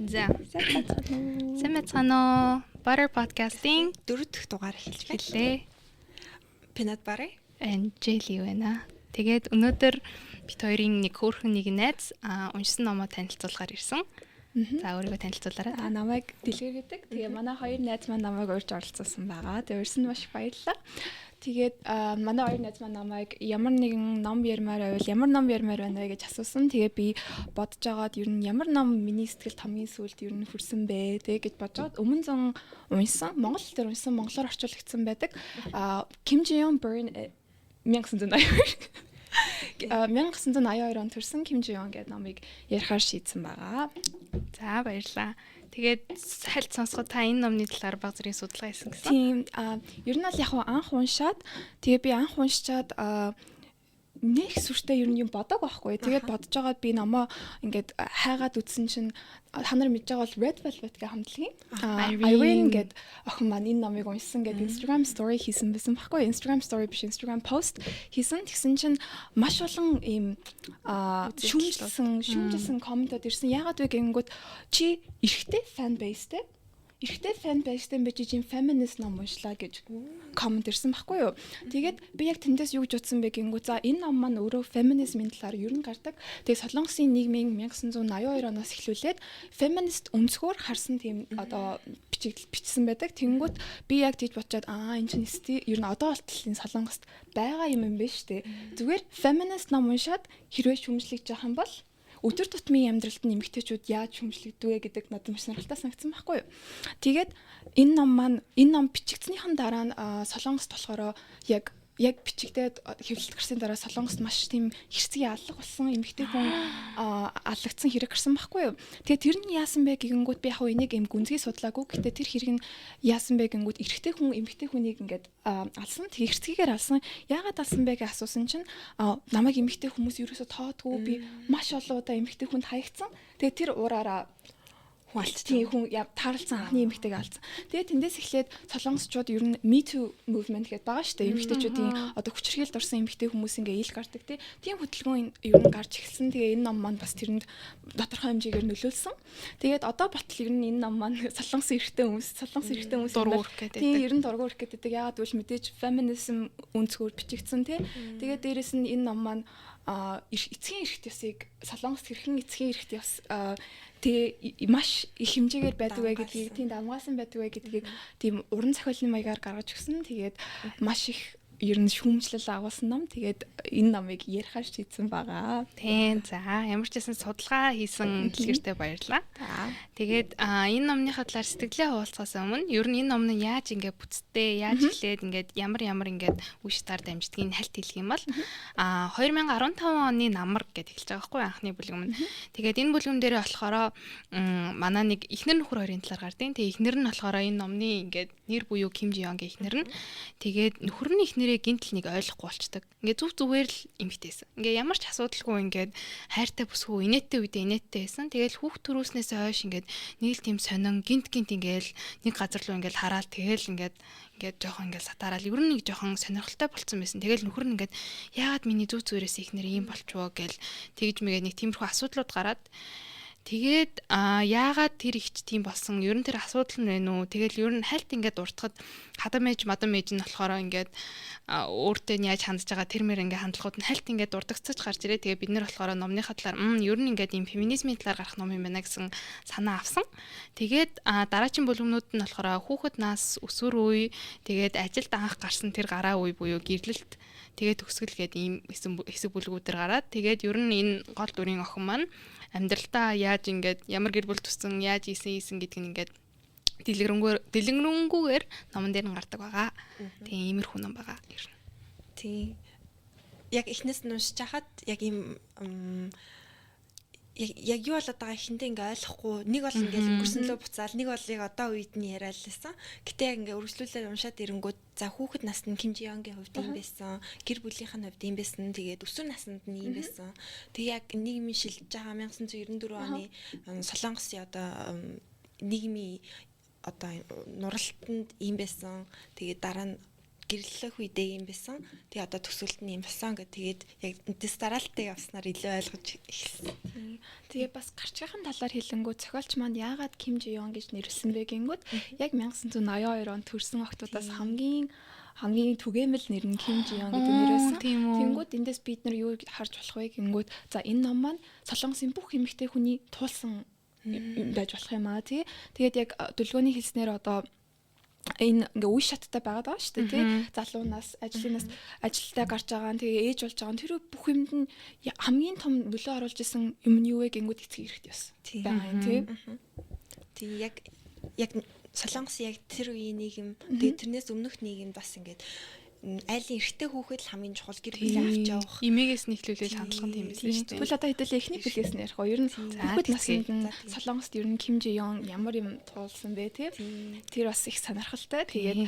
За. Сайн Сайн уу? Butter Podcasting 4 дахь дугаар эхэлж байна. хэлээ. Peanut butter. Анжели байна. Тэгээд өнөөдөр бит хоёрын нэг хөөрхөн нэг найз уншсан номоо танилцуулахаар ирсэн. За өөрийгөө танилцуулаарай. Намайг дэлгэр гэдэг. Тэгээ манай хоёр найз маань намайг урьж оролцуулсан байгаа. Тэгээ урьсанд маш баярлалаа. Тэгээд манай хоёр найз маань намайг ямар нэгэн ном ярмаар байвал ямар ном ярмаар байна вэ гэж асуусан. Тэгээ би бодож агаад ер нь ямар ном миний сэтгэлд хамгийн сүүлд ер нь хүрсэн бэ гэж бодож агаад өмнө зан уншсан. Монгол дээр уншсан, монголоор орчуулагдсан байдаг. Kim Ji-young Burn 1982 онд төрсэн Kim Ji-young гэдэг номыг ярихаар шийдсэн байгаа. За баярлалаа. Тэгээд хальт сонсоход та энэ номны талаар баг зэрэг судалгаа хийсэн гэсэн. Тийм ер нь бол яг анх уншаад тэгээ би анх уншичаад нэг сүртэй ер нь юм бодог байхгүй. Тэгээд бодож байгаад би номоо ингээд хайгаад үтсэн чинь та нар мэдж байгаа бол Red Velvet гэх хамтлагийн Irene гэдэг охин маань энэ номыг уншсан гэдэг Instagram story хийсэн байсан байхгүй. Instagram story биш, Instagram post хийсэн. Тэгсэн чинь маш олон ийм шүүмжилсэн комментод ирсэн. Яагаад вэ гэнгүүт чи эрэгтэй fan base-тэй байж ийм feminist ном уншлаа гэж коммент ирсэн байхгүй юу. Тэгээд би яг тэндээс юу гэж утсан бэ гэнгүү за энэ ном маань өөрөө феминизмын талаар ер нь гардаг. Тэгээд Солонгосын нийгмийн 1982 оноос эхлүүлээд феминист өнцгөр харсан тийм одоо бичсэн байдаг. Тэнгүүт би яг тийж бодчоод энэ чинь ер нь одоо болтолын Солонгост байгаа юм биш үү? Зүгээр феминист ном уншаад хэрвээ шүүмжлэж байгаа юм бол өдөр тутмын амьдралд нэмэгтэйчүүд яаж хүмжлэгдвэ гэдэг надад маш сонирхолтой санагдсан байхгүй юу. Тэгээд энэ ном бичигдсэнийхэн дараа нь Солонгост болохоор яг бичигдээд хэвлэлт гарсны дараа Солонгост маш тийм хэрцгий аллах болсон эмэгтэй хүн аллагдсан хэрэг гарсан байхгүй юу. Тэгээд тэр нь яасан бэ гэгэнгүүт би яг энийг юм гүнзгий судлаагүй. Гэтэ тэр хэрэг нь яасан бэ гэнгүүт эрэгтэй хүн эмэгтэй хүнийг ингээд алсан. Тэгээд хэрцгийгээр алсан. Яагаад алсан бэ гэж асуусан чинь намайг эмэгтэй хүмүүс ерөөсө тоодгүй би маш олон удаа эмэгтэй хүнд хаягдсан. Тэгээд тэр уураараа хүн таарлцсан анхны эмэгтэйг алдсан. Тэгээд тэндээс эхлээд солонгосчууд ер нь Me Too movement гэдэг байгаа шүү дээ. Эмэгтэйчүүдийн одоо хүчирхийлэлд орсон эмэгтэй хүмүүс ингээ ил гардаг тийм хөдөлгөөн ер нь гарч эхэлсэн. Тэгээ энэ ном маань бас тэрэнд тодорхой хэмжээгээр нөлөөлсөн. Тэгээд одоо батал ер нь энэ ном маань солонгосын эрэгтэй хүмүүс дургуурх гэдэг. Тийм ер нь дургуурх гэдэг. Яагаад гэвэл мэдээж feminism өнцгөр бичигдсэн тийм. Тэгээд дээрэс нь энэ ном маань эцгийн эрхт ёсыг солонгост хэрхэн эцгийн эрхт ёс тэгээ маш их хэмжээгээр байдаг вэ гэдгийг тийм давгаасан байдаг вэ гэдгийг тийм уран зохиолын маягаар гаргаж өгсөн. Тэгээд маш их ер нь шүүмжлэл агуулсан ном. Тэгээд энэ номыг ярихаар шийдсэн байгаа. Тийм. За ямар ч гэсэн судалгаа хийсэн дэлгэртэй баярлалаа. Тэгээд энэ номныхаа талаар сэтгэлээ хуваалцахаас өмнө ер нь энэ ном нь яаж ингээд бүтцтэй, яаж эхлээд ингээд ямар ингээд үе шатаар дамждгийг хальт хэлэх юм бол 2015 оны намар гэд эхэлж байгаа байхгүй анхны бүлэм нь. Тэгээд энэ бүлэм дээрээ болохоор манай нэг эхнэр нөхөр хоёрын талаар гардыг. Тэгээд эхнэр нь болохоор энэ номны ингээд нэр буюу Kim Ji-young-гийн эхнэр нь. Тэгээд нөхөр нь эхнэрээ гинтл нэг ойлгохгүй болчдаг. Ингээ зүгээр л эмгтээсэн. Ингээ ямар ч асуудалгүй ингээд хайртай бүсгүй инээдтэй үедээ инээдтэй байсан. Тэгээл хүүхд төрүүлснээс хойш ингээд нэг л тийм сонин гинт ингээл нэг газар руу ингээд хараад тэгээл ингээд жоохон ингээд сатаарал ер нь нэг жоохон сонирхолтой болцсон байсан. Тэгээл нөхөр нь ингээд яагаад миний зүгээрээс ихнэр ийм болчихвоо гэл тэгж мэгээ нэг тиймэрхүү асуудлууд гараад тэгээд яагаад тэр ихч тийм болсон? Ер нь тэр асуудал нь вэ нүү? Тэгэл ер нь хальт ингээд уртахад хадам ээж нь болохоор ингээд өөртөө нь яаж хандж байгаа тэрмэр ингээд хандлагууд нь хальт ингээд дурдгацаж гарч ирээ. Тэгээ бид нэр болохоор номныхаа талаар ер нь ингээд ийм феминизмын талаар гарах ном юм байна гэсэн санаа авсан. Тэгээд дараагийн бүлгэмнүүд нь болохоор хүүхэд нас, өсвөр үе, тэгээд ажилд анх гарсан тэр гараа үе буюу гэрлэлт тэгээд төгсгөл гэдэг ийм хэсэг бүлгүүдээр гараад тэгээд ер нь энэ гол дүрийн охин маань амьдралдаа яаж ингээд ямар гэр бүл төссөн, яаж ийсэн гэдэг нь ингээд дэлгэрэнгүйгээр номон дээр нь гардаг байгаа. Тийм иймэрхүү ном байгаа. Тийм. Яг эхнээс нь уншиж хахад яг ийм яг юу болоод байгаа ихэндээ ингээ ойлгохгүй нэг бол ингээ өнгөрсөнлөө буцаал нэг бол яг одоо үед нь яриад лсэн. Гэтэ яг ингээ өргөжлүүлээд уншаад ирэнгүүт за хүүхэд наснд Kim Ji-young-гийн хувьд ийм байсан, гэр бүлийнх нь хувьд ийм байсан, тэгээд өсвөр наснд нь ийм байсан. Тэг яг нийгмийн шилжиж байгаа 1994 оны Солонгосын одоо нийгмийн одоо нуралтанд ийм байсан. Тэгээд дараа нь гэрлэх үедээ юм байсан. Тэгээ одоо төсөөлт нь юм болсон гэдэг. Тэгээд яг энэс дараалтаа явснаар илүү ойлгож эхэлсэн. Тэгээ бас гарчгийн талаар хэлэнгүү зохиолч манд яагаад Ким Жи Ён гэж нэрлсэн бэ гингүүд яг 1982 онд төрсэн охтуудаас хамгийн түгээмэл нэр нь Ким Жи Ён гэдэг нэрээс. Тэнгүүд эндээс бид нар юу харж болох вэ гингүүд за энэ ном маань Солонгосын бүх эмэгтэй хүний туулсан байж болох юм аа тий. Тэгээд яг дүлгөөний хэлснээр одоо энэ ингээ үе шаттай байгаад байгаа шүү дээ тий. Залуунаас ажилдаа гарч байгаа нь тэгээ ээж болж байгаа нь тэр бүх юмд нь хамгийн том нөлөө оруулж исэн юм нь юу вэ гингүүд эцэг эрэхт яс. Байгаа юм тий. Тий яг Солонгос яг тэр үеийн нийгэм тэгээ тэрнээс өмнөх нийгэмд бас ингээд айлын эрэгтэй хүүхэд л хамгийн чухал гэр бүлээ авч явах. Имигээс нэхлүүлэл хандлага нь тийм байсан шүү дээ. Тэгвэл одоо хэдүүлээ эхний бүлгээс нь ярих уу? Ер нь хүүхэд наснд нь Солонгост ер нь Ким Жи Ён ямар юм туулсан бэ тий? Тэр бас их сонирхолтой. Тэгээд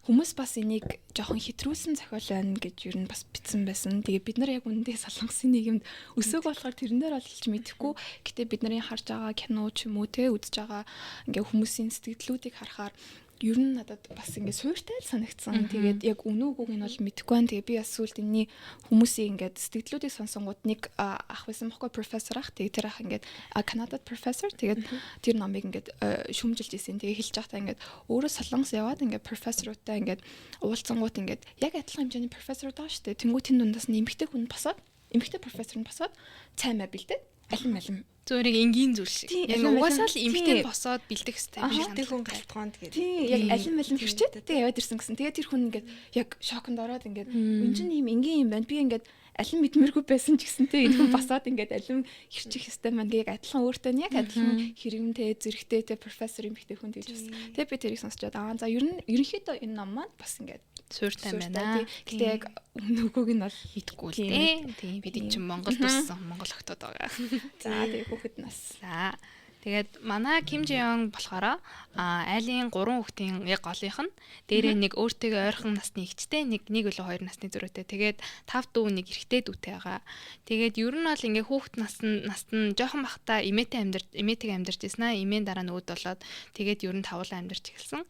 хүмүүс бас энийг жоохон хэтрүүлсэн зохиол байна гэж ер нь бас бичсэн байсан. Тэгээ бид нар яг үүндээ Солонгосын нийгэмд өсөг болохоор тэрэн дээр бол хэлж мэдэхгүй. Гэтэ бид нарын харж байгаа кино ч юм уу тий үзэж байгаа ингээ хүмүүсийн сэтгэлдлүүдийг харахаар ер нь надад бас ингэ суйртай л санагдсан. Тэгээд яг үнэн үгүйг нь бол мэдэхгүй байна. Тэгээ би бас сүлд энэний хүмүүсийн ингээд сэтгэлдлүүдийг сонсонгууд нэг ах байсан байхгүй профессор ах. Тэгээ тэр ах ингээд Канадад профессор. Тэгээд тэр номыг ингээд шүүмжилж ирсэн. Тэгээ хэлж байхдаа ингээд өөрөө Солонгос яваад ингээд профессоруудтай ингээд уулзсангууд ингээд яг адилхан хэмжээний профессоруд байгаа шүү дээ. Тэнгүү тэнд дундаас нь эмэгтэй профессор нь босоод цаймаа бэлдээд алим зөөрийг энгийн зүйл шиг. Яг угаасаа л эмхтэй босоод бэлдэх хэрэгтэй юм шиг. Эмхтэй хүн галтгоонд тэгээд. Тийм яг алим хөвчөөд тэгээ яваад ирсэн гэсэн. Тэгээ тэр хүн ингээд яг шоконд ороод ингээд энэ чинь юм энгийн юм байна. Би ингээд алим мэдмэргүй байсан ч гэсэнтэй энэ хүн босоод ингээд алим хэрчих хэвтэй маань яг адилхан өөртөө нь яг адилхан хэрэгмтэй зэрэгтэй тэ профессор эмхтэй хүн гэж бас. Тэгээ би тэрийг сонсчод за ер нь ерөнхийдөө энэ ном маань бас ингээд сууртай байна. Гэтэ яг нөгөөг нь бол хийдэггүй л дээ. Тийм бид чинь Монголд өссөн Монгол охтууд байгаа. За тэгээ хүүхэд нас. За тэгээд манай Ким Жи Ён болохоор айлын 3 хүүхдийн яг голынх нь дээрээ нэг өөртөө ойрхон насны ихчтэй нэг илүү 2 насны зөрүүтэй. Тэгээд 5 дүү нэг эрэгтэй дүүтэй байгаа. Тэгээд ер нь бол ингээ хүүхэд наст нь жоохон бахта эмээтэйг амьдарч ирсэн аа. Эмээн дараа нөгөөд болоод тэгээд ер нь тавуулаа амьдарч эхэлсэн.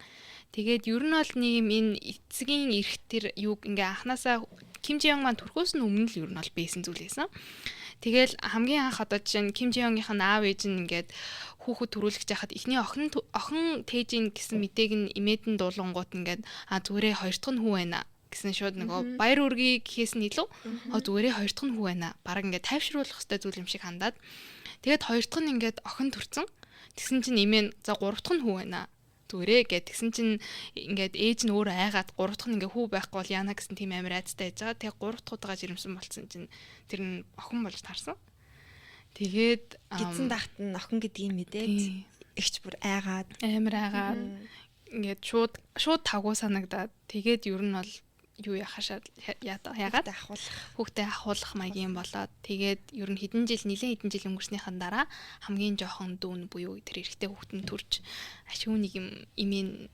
Тэгээд ер нь бол нэг юм энэ эцгийн эрх тэр юг ингээ анханасаа Ким Жи Ён маань төрхөөс нь өмнө л ер нь бол бэйсэн зүйл байсан. Тэгэл хамгийн анх одоо жишээ нь Ким Жи Ёнгийнх нь аав ээж нь ингээд хүүхэд төрүүлэх жахад эхний охин тээжин гэсэн мэдээг нь имээд нь дуулангууд ингээд зүгээрээ хоёр дахь нь хүү байна гэсэн шууд нөгөө баяр үргийг гэхээс нь илүү зүгээрээ хоёр дахь нь хүү байна. Бараг ингээд тайвшруулах хэвээр зүйл юм шиг хандаад. Тэгээд хоёр дахь нь ингээд охин төрцөн. Тэгсэн чинь имээ за гурав дахь нь хүү байна. Зүгээрээ гэд тэгсэн чинь ингээд ээж нь өөрөө айгаад гурав дахь нь ингээ хүү байхгүй бол яана гэсэн тийм амар айцтай байж байгаа. Тэгээ гурав дахь жирэмсэн болцсон чинь тэр нь охин болж тарсан. Тэгээд гидсэн дахт нь охин гэдгийг мэдээд ихч бүр айгаад амар айгаад ингээд шууд тавгүй санагдаад тэгээд ер нь бол юу яхашаад яагаад хүүхдээ ахуулах маягийн болоод тэгээд ер нь хэдэн жил өнгөрснийхэн дараа хамгийн жоохон дүүн буюу тэр эрэгтэй хүүхэд нь төрж ашиг нэг юм имийн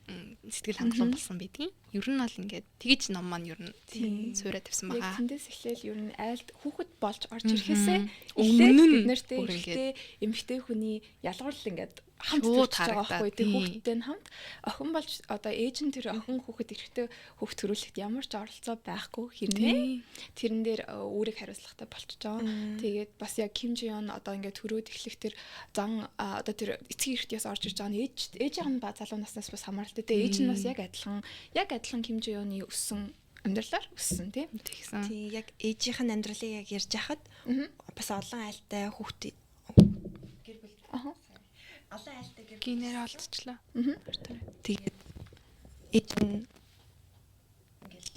сэтгэл хангалуун болсон байдгийн. Ер нь бол ингээд тэгж ном маань ер нь суурай тавьсан байгаа. Тэндээс эхлээл ер нь айлд хүүхэд болж орж ирэхээсээ өмнө бид нартэй ихтэй эмэгтэй хүний ялгуурлал ингээд хамт төрж байгаа байхгүй тий хүүхдтэй нь хамт охин болж одоо ээж нь тэр охин хүүхэд эрэхтэй хүүхд төрүүлэхэд ямар ч оролцоо байхгүй хэрнээ тэрэн дээр өөрийг хариуцлагатай болчихж байгаа. Тэгээд бас яг Ким Жи Ён одоо ингээд төрөөд эхлэх тэр зан одоо тэр эцгийн эрхтээс орж ирж байгаа нь ээжийнх нь залуу наснаас бас хамааралтай. Тэгээд ээж нь бас яг адилхан Ким Жи Ёны өссөн амьдралаар өссөн тийм тэгсэн. Тий яг ээжийнх нь амьдралыг яг ярьж хахад бас олон айлтай хүүхдээ гэр бүл олон айлтай гэр генерал олдчихлоо. Тэгээд ээж нь ингээл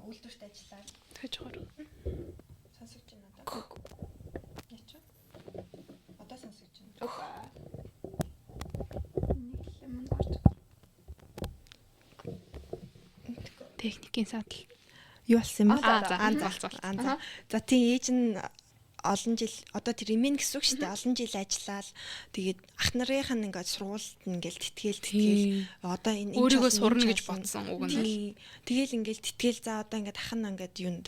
үйлдвэрт ажиллаад тэгэж байгаа. Сонсогч байна одоо. Яач вэ? Одоо сонсогч байна. Техникийн садал. Юу болсон юм бэ? За. За тийм ээж нь олон жил одоо тэр имэн гэсэн үг шүү дээ. Олон жил ажиллаад тэгээд ах нарынх нь ингээд сургуульд ингээл тэтгэл одоо энэ өөрийгөө сурна гэж бодсон уг нь. Тэгэл ингээл тэтгэл за одоо ингээд ах нь ингээд юунд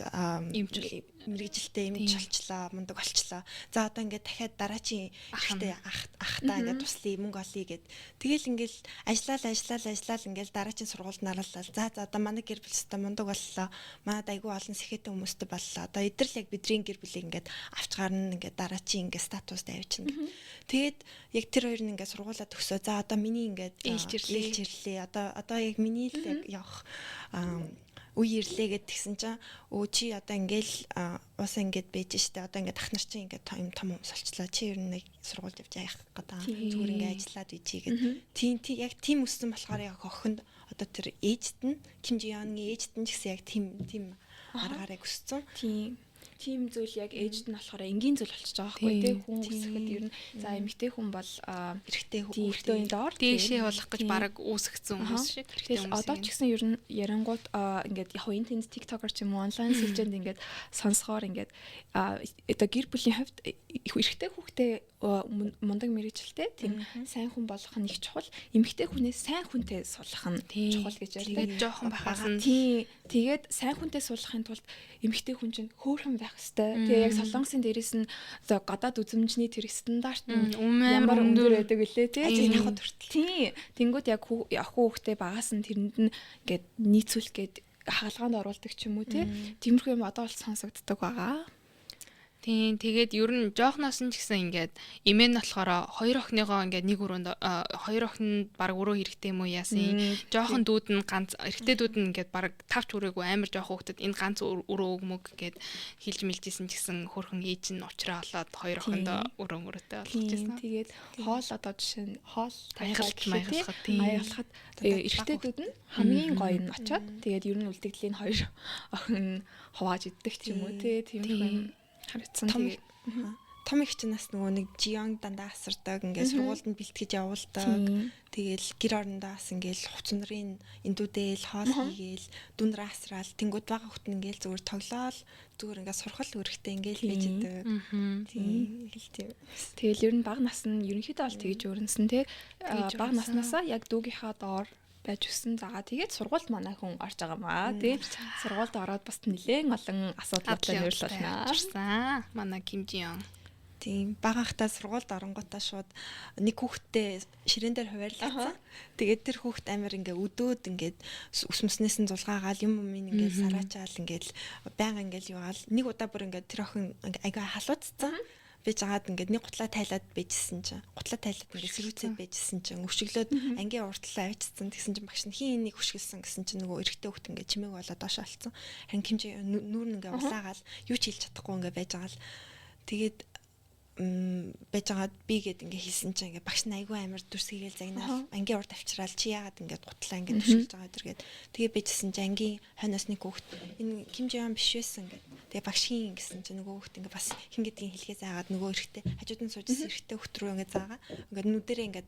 мэрэгжилтэй юм болчлоо, мундаг болчлоо. За одоо ингээд дахиад дараачийн ихтэй ахтаа ингээд туслая, мөнгө олъё гэд. Тэгэл ингээд ажиллаад ингээд дараачийн сургуульд нарууллаа. За одоо манай гэр бүл өстө мундаг боллоо. Манад айгүй олон сэхэтэй хүмүүстэй боллоо. Одоо эдгэрл яг бидний гэр бүлийг ингээд авч гарна, ингээд дараачийн ингээд статуст авчина. Тэгээд яг тэр хоёр нь ингээд сургуулаа төгсөө. За одоо миний ингээд ээлж ирлээ. Одоо яг миний л яг явах үе ирлээ гэд тэгсэн чинь чи одоо ингээл уусаа ингээд байж штэ одоо ингээд ах нар чинь ингээд том хүмүүс болчлаа чи ер нь нэг сургуульд явж яах гэдэг зүгээр ингээд ажиллаад үйчий гэд тийм яг тийм өссөн болохоор яг охинд одоо тэр ээжт нь Ким Жи Ёнгийн ээжт нь ч гэсэн яг тийм аргаараа өссөн тийм зүйл яг ээжд нь болохоор энгийн зүйл болчихж байгаа байхгүй тий хүн өсөхөд ер нь за эмэгтэй хүн бол эрэгтэй хүүхдийн доор дээшээ болох гэж баг үүсгэсэн хүмүүс шиг тэгэл одоо ч гэсэн ер нь ярангууд ингээд яг энэ тэнд TikTok-ор ч юм уу онлайн сүлжээнд ингээд сонсохоор ингээд одоо гэр бүлийн хувьд эрэгтэй хүүхдээ мундаг мэрэгжилтэй тийм сайн хүн болох нь их чухал эмэгтэй хүнээс сайн хүнтэй суулгах нь чухал гэж ярьдаг жоохон бахаас нь тий тэгээд сайн хүнтэй суулгахын тулд эмэгтэй хүн чинь хөөрхөн байх хэвээр тэгээ яг солонгосын дээрээс нь одоо гадаад үзмжний тэр стандарт нь ямар өндөр байдаг үлээ тий яг хүртэл тий тэнгууд яг хүүхдээ багаас нь тэрэнд нь ингээд нийцүүлэх гээд хаалгаанд оруулдаг ч юм уу тий тиймэрхүү юм одоо бол сонсогддог байгаа. Тийм тэгээд ер нь жоохноос нь ч гэсэн ингээд эмээ нь болохоор хоёр охиныгоо ингээд нэг өрөөнд хоёр охин баг өрөө хэрэгтэй юм уу яасан жоохон дүүд нь ганц эрэгтэй дүүд нь ингээд баг тавч өрөөгүй амар жоох хүүхдэд энэ ганц өрөө өгмөг гэд хэлж мэлжсэн ч гэсэн хөрхөн ээж нь уучраа болоод хоёр охиндоо өрөөтэй болгочихсон. Тэгээд хоол одоо жишээ нь хоол маягалахад эрэгтэй дүүд нь хамгийн гоё нь очоод тэгээд ер нь үлдэгдлийн хоёр охин хувааж иддэг ч юм уу тийм харагдсан тэгээд том их ч нас нөгөө нэг Жионг дандаа асардаг ингээд сургуульд нь бэлтгэж явуулдаг тэгээл гэр орондоо бас ингээд хувц нарын эндүүдэл хоол хийгээл дүнрээ асраал тэнгууд бага хөхт нь ингээд зүгээр тоглоол зүгээр ингээд сурхал өрхтэй ингээд байж идэг тийм тэгэл ер нь бага нас нь ерөнхийдөө бол тэгж өрнөсөн те бага наснаасаа яг дүүгийнхаа доор байж өссөн. За тэгээд сургуульд манай хүн орж байгаа маа тий. Сургуульд ороод бас нэлээд олон асуудлуудаа нэрвэрлүүлнэ. Манай Ким Жи Ён. Тийм багахтаа сургуульд оронгуудаа шууд нэг хүүхдтэй ширээн дээр хуваарлагдсан. Тэгээд тэр хүүхд амар ингээ өдөөд ингээд өсмөснээс нь зулгаагаал юм ингээд сараачаал ингээд байнга ингээд юугаал нэг удаа бүр ингээд тэр охин ага халуудсан. Бэж агаад ингээд нэг гутлаа тайлаад байжсэн чинь гутлаа тайлаад ингээд сэрүүцээд байжсэн чинь өвшөглөөд ангийн уртлаа авчирсан тэгсэн чинь багш нь хин нэг хөшгөлсөн гэсэн чинь нөгөө эрэгтэй хүүхд ингээд чимээг болоод доош алдсан харин Ким Жи нүүр нь ингээд улаагаал юу ч хэлж чадахгүй ингээд байж агаал тэгээд байжгаад би гээд ингээ хийсэн чинь ингээ багш нь айгүй амар дүрсгийгээл загнаал ангийн урд авчраал чи яагаад ингээ гутлаа ингээ төшөлж байгаа дэр гээд тэгээ байжсэн чинь ангийн хойноос нэг хүүхд энэ Ким Жи Ён биш байсан ингээ тэгээ багшийн гэсэн чинь нөгөө хүүхд ингээ бас хин гэдгийг хэлхээ заагаад нөгөө эрэхтэй хажууд нь суужсэн эрэхтэй хүүхд рүү ингээ заагаа ингээ нүдэрээ ингээ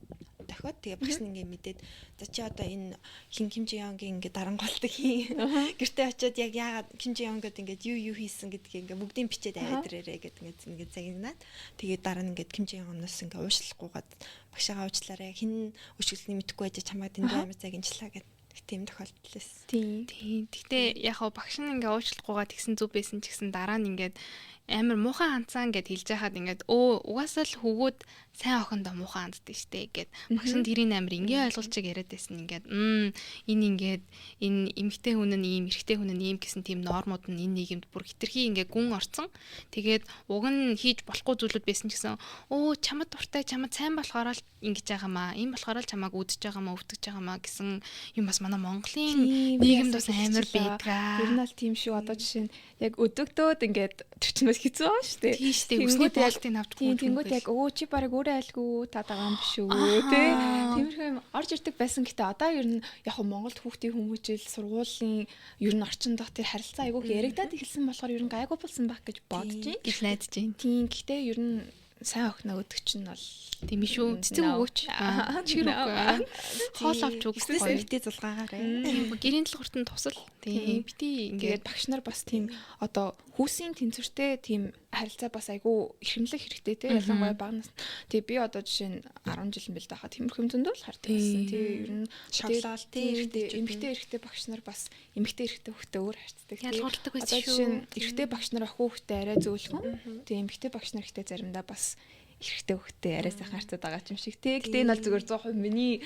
дохиод тэгээ багш нь ингээ мэдээд за чи одоо энэ Ким Жи Ёнгийн ингээ дарангуулдаг хийн гэртээ очиод яг яагаад Ким Жи Ён гэдэг ингээ юу хийсэн гэдгийг ингээ бүгдийг бичээд аваад ирээрээ гэдэг ингээ загнаад тэгээд дараа нь ингээд Ким Жи Ёноос ингээ уушлахгүйгээд багшаагаа уучлаарай хин өшгөлний мэдхгүй байж чамайг дэндээ амар загинчлаа гэдэг тийм тохиолдол эс. Тийм. Гэхдээ яг багш нь ингээ уучлахгүйгээд тэгсэн зүг байсан ч гэсэн дараа нь ингээд амар муухан анцаан гэд хэлж яхад ингээд угаасаа л хөвгүүд сайн охиндоо муухан анддаг штэ гэд багш нь тэрийг амар ингээ ойлгуулчих яриад байсан ингээд энэ ингээд энэ эмэгтэй хүн нь ийм эрэгтэй хүн нь ийм гэсэн тийм нормууд нь энэ нийгэмд бүр хитрхи ингээ гүн орцсон. Тэгээд уг нь хийж болохгүй зүйлүүд байсан ч гэсэн чамд дуртай чамд сайн болохоор л ингэж байгаамаа энэ болохоор л чамааг үдэж байгаамаа өвтөж байгаамаа гэсэн юм бас манай Монголын нийгэмд бас амар байдаг. Ер нь л тийм шүү. Одоо жишээ нь яг өдөгдөөд ингээд төрчнөөс хэцүү байна шүү дээ. Тийм шүү дээ. Өсний боолтыг авч тийм тэнгууд яг чи барыг өөрөө айлгүй та дагаан биш үү тий. Тиймэрхүү юм орж ирдэг байсан гэхдээ одоо ер нь яг Монголд хүүхдийн хүмүүжил сургуулийн ер нь орчин дах тэр харилцаа айгүйх яригадад эхэлсэн болохоор ер нь гайгүй болсон байх гэж бодож байна. Гэж найдаж байна. Тийм гэхдээ ер нь сайн охиноо өдөг чинь бол тийм шүү. Цэцэг өгөөч. Чир үгүй. Хоол авч өгөх гоё. Битээ зулгаагаарай. Гэрийн талхуртанд тусал. Тийм бити ингээд багш нар бас тийм одоо хүүсийн тэнцвэртэй тийм харилцаа бас айгүй эрхэмлэх хэрэгтэй те ялангуяа бага нас. Тэгээ би одоо жишээ нь 10 жил мэл байхад тиймэрхүү зөндөө л харагдсан. Тэгээ ер нь шоглол эмэгтэй багш нар бас эмэгтэй эрэгтэй хүүхдээ өөр харцдаг. Ялгарладаг байсан шүү. Одоо жишээ нь эрэгтэй багш нар хүүхдээ арай зөөлхөн. Тэгээ эмэгтэй багш нар ихтэй заримдаа бас эрэгтэй хүүхдээ арай сайхан харцаад байгаа юм шиг те. Гэтэ энэ бол зүгээр 100% миний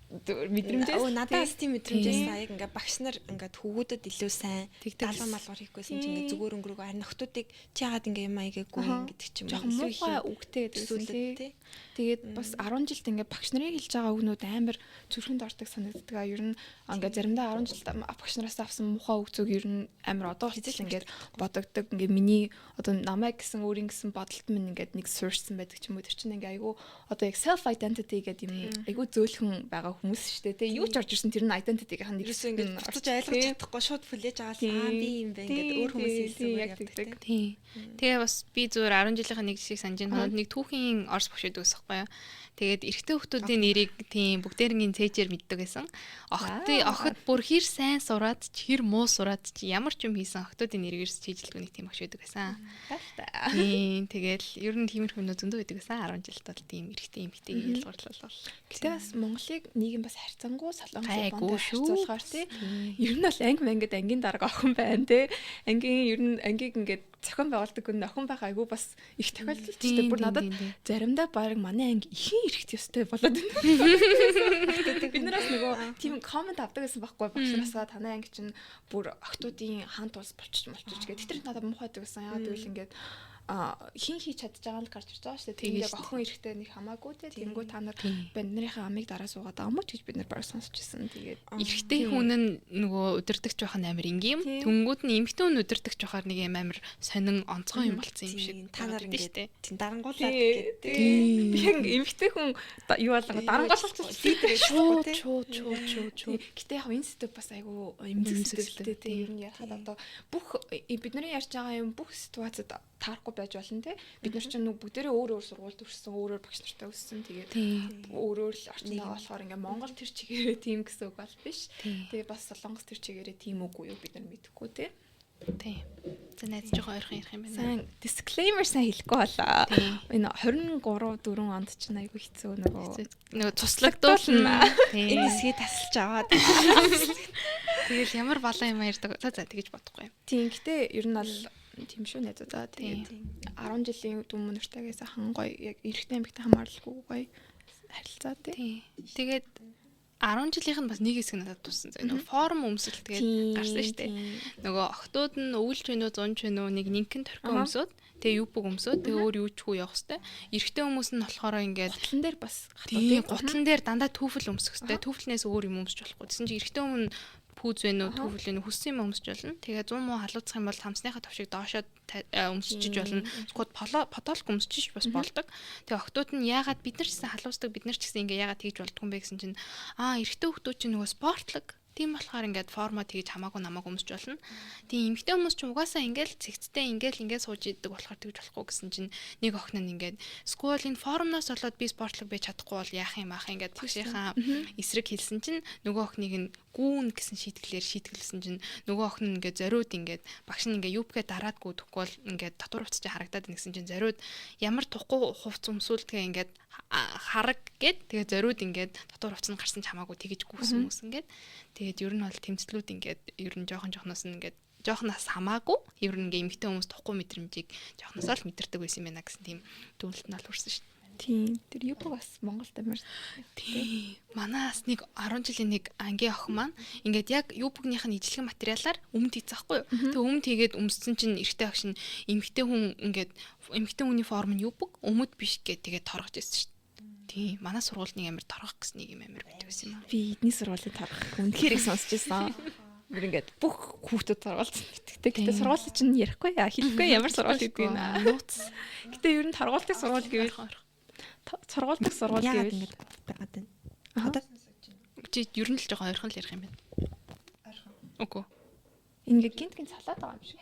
мэдрэмжээс надаас тийм мэдрэмжээс аяг ингээ багш нар ингээ хүүгүүдэд илүү сайн даалгавар малгар хийхгүйсэн чинь ингээ зүгээр өнгөрөөгөө харин охтуудыг чи яагаад ингээ юм аягээгүй гэдэг ч юм уу муухай үгтэй гэсэн. Тэгээд бас 10 жилд ингээ багш нарын хэлж байгаа үгнүүд амар зүрхэнд ордог санагддаг. Ер нь ингээ заримдаа 10 жилд багш нараас авсан муухай үг зүг ер нь амар одоо хэлж ингээ бодогддог. Ингээ миний одоо намайг гэсэн өөрийн гэсэн бодолт минь ингээ нэг суурьсан байдаг ч юм уу. Тэр чинь ингээ айгүй одоо яг self identity гэдэг юм айгүй зөөлхөн байгаа хүмүүс шүү дээ. Юу ч орж ирсэн тэр нь identity-ийн нэг хэсэг ингээд орж ойлгож чадахгүй шууд хүлээж аваад би юм бэ ингээд өөр хүмүүс хэлсэн яг тэгдэг. Тийм. Тэгээ бас би зүгээр 10 жилийнхаа нэг жишээ санаж байна. Нэг түүхийн орс багш байдаг байхгүй юу? Тэгээд эрэгтэй хүмүүсийн нэрийг тийм бүгдээрийн цээжээр мэддэг байсан. Охид бүр хэр сайн сураад ч хэр муу сураад ч ямар ч юм хийсэн охтуудын нэрийг ерөөс чийжилгүй нэг тийм багш байдаг байсан. Тийм. Тэгэл ер нь тиймэрхүү нөө зөндөө байдаг байсан. 10 жилд бол тийм эрэгтэй эмэгтэй ялгарлал. Гэтэ бас Монголыг нийгэм бас харьцангуй солонгос харьцуулахаар тий. Ер нь бол анги мангад ангийн дарга охин байна тий. Ангийн ер нь ангийг ингээд зохион байгуулдаг хүн охин байх айгүй бас их тохиолдолд ч тийм бүр надад заримдаа баг манай анги ихэн эрэхт ёстой болоод байна. Биднээс нөгөө тийм комент авдаг гэсэн байхгүй багшраасаа танай анги чинь бүр охтуудын хаан тулс болчих гэдэг. Тэр надад муухайдаг гэсэн. Яагаад гэвэл ингээд хин хийж чадж байгаа л гарч ирж байгаа шүү дээ. Тэгээд охин эрэхтэй нэг хамаагүй те. Тэнгүү та нар банднэрийнхаа амийг дараа суугаад байгаа мó ч гэж бид нар баг сонсч ирсэн. Тэгээд эрэхтэй хүн нь нөгөө удирдахч байх нь амар ингийн. Тэнгүүд нь эмэгтэй хүн удирдахч байхаар нэг юм амар сонин онцгой юм болцсон юм шиг. Та нар ингээд тийм дарангуулаад гэдэг. Би яг эмэгтэй хүн юу болго дарангуулалч лидер шууд. Гэтэ яг энэ сэдв бас айгүй эмзэгтэй те. Ер нь ярахад одоо бүх бидний ярьж байгаа юм бүх ситуацид таарахгүй байж болно те. Бид нар чинь бүгдээрээ өөр сургуульд өрссөн, өөрөөр багш нартай өссөн. Тэгээд өөрөөр л орчинд байгаа болохоор ингээ Монгол тэр чигээрээ тийм гэсэн үг бол биш. Тэгээд бас Солонгос тэр чигээрээ тийм үгүй юу бид нар мэдэхгүй те. Тийм. За найз жоохон ойрхон ярих юм байна. Сайн disclaimer сайн хэлэхгүй болоо. Энэ 23 4 онд ч айгүй хэцүү нөгөө туслагдуулна. Энэ хэсгийг тасалж аваад. Тэгэл ямар балан юм ярьдаг. За тэгэж бодохгүй юм. Тийм. Гэтэ ер нь бол тийм шүү найзаа. Тэгээд 10 жилийн өмнө нартайгаас хан гоё яг эрэгтэй эмэгтэй хамааралгүй гоё харилцаа тий. Тэгээд 10 жилийнх нь бас нэг хэсэг надад туссан. Нөгөө форум өмсөл тэгээд гарсан шүү дээ. Нөгөө охтууд нь өвөлж гэнэ үү, зунж гэнэ үү, нэг нинхэн торхио өмсөд, тэгээ юбг өмсөд, тэгээ өөр юу ч хүү явах хэвээр. Эрэгтэй хүмүүс нь болохоор ингээд гутлан дээр бас гутлан дээр дандаа түүфэл өмсөх хэвээр. Түүфлнээс өөр юм өмсөж болохгүй. Тэсэн чи эрэгтэй хүн пүүз вэ нүү түүхэл нь хүссэн юм өмсөж болно. Тэгээ 100 муу халууцах юм бол хамсныхаа товшиг доошоо өмсөж болно. Скот подолк өмсөж бас болдог. Тэгээ охтууд нь яагаад бид нар ч гэсэн халуусдаг бид нар ч гэсэн ингээ яагаад тэгж болдгоо юм бэ гэсэн чинь эрэгтэй хүмүүс чинь нөгөө спортлог. Тийм болохоор ингээд форма тэгж хамаагүй намаагүй өмсөж болно. Тийм эмэгтэй хүмүүс ч угаасаа ингээд цэгцтэй ингээд сууж идэг болохоор тэгж болохгүй гэсэн чинь нэг охин нь ингээд скул энэ формноос болоод би спортлог байж чадахгүй бол яах юм аах ингээд багшийнхаа эсрэг хэлсэн чинь нөгөө охиныг нь гүүн гэсэн шийтгэлсэн чинь нөгөө охин нь ингээд зориуд ингээд багш нь ингээд юбгээ дараадгүй төггүй бол ингээд татвар хувцас чинь харагдаад нэгсэн чинь зориуд ямар тухгүй хувц өмсүүлдгээ ингээд хараг гэд тэгээ зориуд ингээд татвар хувцас нь гарсан ч хамаагүй тэгэж гүйсэн хүмүүс ингээд тэгээд ер нь бол тэмцлүүд ингээд ер нь жоохноос нь ингээд жоохноос хамаагүй ер нь ингээд эмэгтэй хүмүүс тухгүй мэдрэмжийг жоохноосоо л мэдэрдэг байсан юм байна гэсэн тийм дүгнэлт нь бол хүрсэн шүү дээ. Тийм. Тэр юбг бас Монголд амар. Тийм. Манаас нэг 10 жилийн нэг ангийн охин маань ингээд яг юбгных нь ижлэгэн материалаар өмд хийцэхгүй юу. Тэг өмд хийгээд өмссөн чинь эрэгтэй багш нь эмэгтэй хүн ингээд эмэгтэй хүний форм нь юбг өмд биш гэдэг тэгээд торгож ирсэн шүү дээ. Тийм. Манай сургуульд нэг амар торгох гэсэн нэг юм амар байдаг байсан юм аа. Би эдний сургуулийн торгох үнэхээр их сонсч байсан. Бүр ингээд бүх хүүхдүүд сургуульд битгтэй. Гэтэ сургуулийн чинь ярихгүй хэлэхгүй ямар сургууль гэдэг юм аа. Нууц. Гэтэ ер нь торгуултын сургууль гэвэл сургуультай сургууль гэвэл ингээд байгаад байна. Одоо чи ер нь л жоохон ойрхон л ярих юм байна. Ойрхон. Үгүй. Ингээ гинт салаад байгаа юм шиг.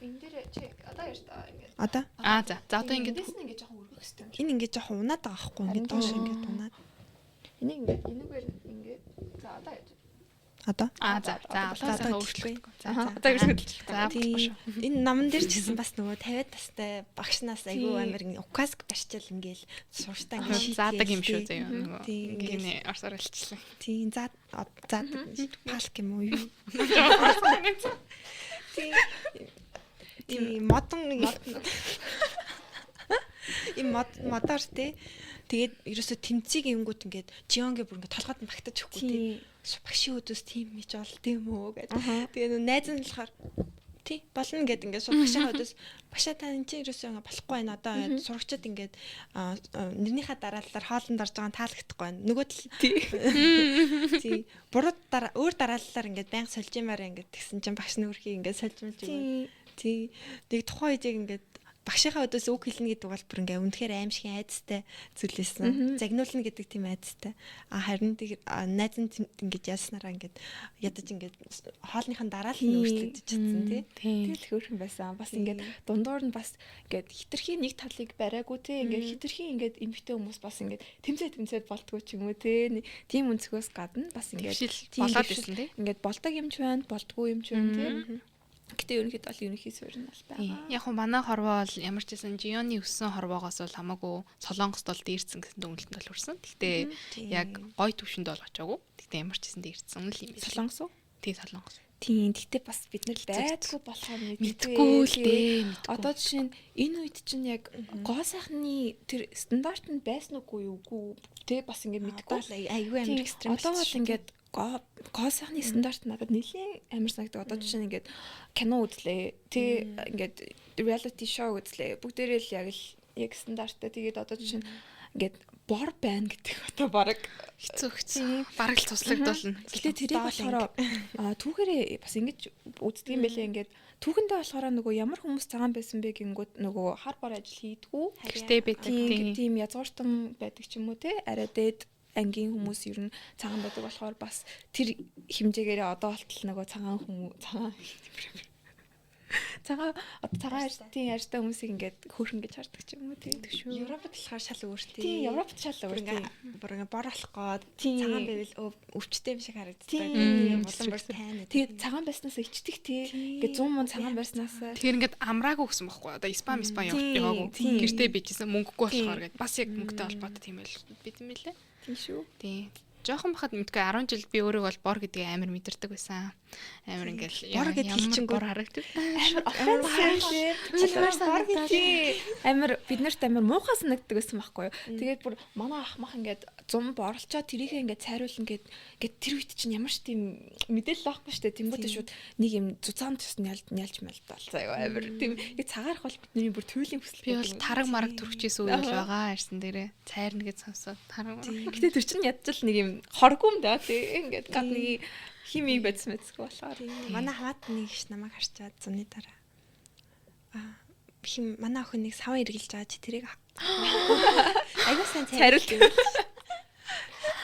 Энэ дээр чи одоо яаж та ингээ. Одоо? За одоо ингээд ингээ жоохон өргөх хэрэгтэй юм шиг. Энэ ингээ жоохон унаад байгаа байхгүй ингээд доош ингээд унаад. Энийг ингээ энэгээр ингээ за одоо яаж. Одоо. За сайхан өөрчлөлт. Одоо өөрчлөлт. За Тийм. Энэ номон дээр ч гэсэн бас нөгөө 50 настай багшнаас айгүй амар указк барьчаал ингээл сурчтаа ингээд заадаг юм шүү заяа нөгөө. Тийм. Гинэ орсоор илчлээ. Тийм заадаг палк юм уу юу? Тийм модон им модоор те тэгээд ерөөсө тэмцээг юмгууд ингээд жионгээ бүр ингээд толгойд нь багтаж өгөхгүй те багшийн өдөөс тийм мич бол тийм үү гэдэг. Тэгээд найз нь болохоор тий болно гэд ингээд багшийн өдөөс багшаа та энэ чинь ерөөсөө ингээд болохгүй байна одоо сурагчид ингээд нэрнийхээ дараалалаар хоолнд орж байгаа нь таалагдахгүй байна. Нөгөө тий буруу өөр дараалалаар ингээд байнга сольж юмараа ингээд тэгсэн чинь багш нөөрхий ингээд сольжмж өгөө. Тий нэг тухайн үеийг ингээд багшийнхаа өдөөс үг хэлнэ гэдэг бол бүр ингээ үнэхээр аимшигын айдастай зүйлээсэн. Загнуулна гэдэг тийм айдастай. Харин найз нь ингэж яаснараа ингээд ядаж ингээд хоолныхын дараалал нь өөрчлөгдөж чадсан тий. Тэгэл хөөрхөн байсан. Бас ингээд дундуур нь бас ингээд хитрхийн нэг талыг бариагүй тий. Ингээд хитрхийн ингээд эмгтэй хүмүүс бас ингээд тэмцээд болтгоо ч юм уу тий. Тийм өнцгөөс гадна бас ингээд болоод ирсэн тий. Ингээд болдог юм ч байна, болдгүй юм ч байна тий. Гэтэ ерөнхийдөө бол ерөнхий суурь нь бол байгаа. Яг хөө манай хорвоо бол ямар ч байсан жионы өссөн хорвоогоос бол хамаагүй солонгост бол дээрсэн гэсэн дүгнэлтэнд бол хүрсэн. Гэхдээ яг гой төвшөнд бол очоогүй. Гэхдээ ямар ч байсан дээрсэн л юм байна. Солонгос уу? Тий солонгос. Тийм. Гэтэ бас бид нар байдгүй болохоор мэдгүй л дээ. Одоо жишээ нь энэ үед чинь яг гоо сайхны тэр стандарт нь байсан уугүй юу? Тэ бас ингээд мэдгүй. Айгүй амар экстрем. Одоо бол ингээд гоо сайхны стандарт надад нэлээд амар санагдав. Одоо жишээ нь ингээд кино үзлээ. Тэ ингээд reality show үзлээ. Бүгдээрээ л яг стандарттай. Тэгээд одоо жишээ нь ингээд бор байна гэдэг одоо баг хэцүү. Бараг л туслагдуулна. Гэтэ тэрийг болохоор түүхээрээ бас ингэж үздэг юм байлээ. Ингээд түүхэндээ болохоор нөгөө ямар хүмүүс цагаан байсан бэ гингүүд нөгөө хар бор ажил хийдгүү. Хэрэгтэй байдаг тийм язгууртан байдаг ч юм уу те. Арай дээд ангийн хүмүүс ер нь цагаан байдаг болохоор бас тэр хэмжээгээр одоо болтол нөгөө цагаан арьстай хүмүүсийг ингээд хөөрхөн гэж хардаг ч юм уу тийм шүү. Европод болохоор шал өөртэй. Тийм, Европод шал өөртэй. Бүр ингээд бор болох гээд цагаан байвал өвчтэй юм шиг харагддаг. Тийм, улам бүр тайна. Тэгээд цагаан байснаас ичдэг тий. Ингээд 100 мөн цагаан байснаас. Тэгэхээр ингээд амраагүй гэсэн байхгүй. Одоо Испани яваагүй. Гэртээ бичсэн мөнгөгүй болохоор гээд бас яг мөнгөтэй холбоотой тийм байл бид юм билээ. Тийм шүү. Тийм. Жохон бахад мэдгүй 10 жил би өөрийгөө бол бор гэдгийг амар мэдэрдэг байсан. Амар ингээл бор гэдэг чинь бор харагдав. Амар бид нарт амар муухай санагддаг байсан байхгүй юу. Тэгээд бүр манай ах мах ингээд зум борлцоо тэрийгээ ингээд цайруулна гээд тэр үед чинь ямар ч тийм мэдээлэл байхгүй штэ. Тэнгүүтээ шууд нэг юм зузаан төс нялж мэлдэл заяа амар тийм яг цагаарах бол бидний бүр төвлийн хүсэл би бол тараг мараг төрчихсэн үйл байгаа арьсан дээрээ цайрна гэж сонсоод тараг. Гэтэ тэр чинь ядчил нэг юм хоргуум да тий ингээд гадны химиг байдсан мэцгүй болохоор манай хаваад нэг ш намайг харчаад зуны дараа манай охин нэг саван эргэлж байгаа чи тэрийг аягүй сайн цайруулт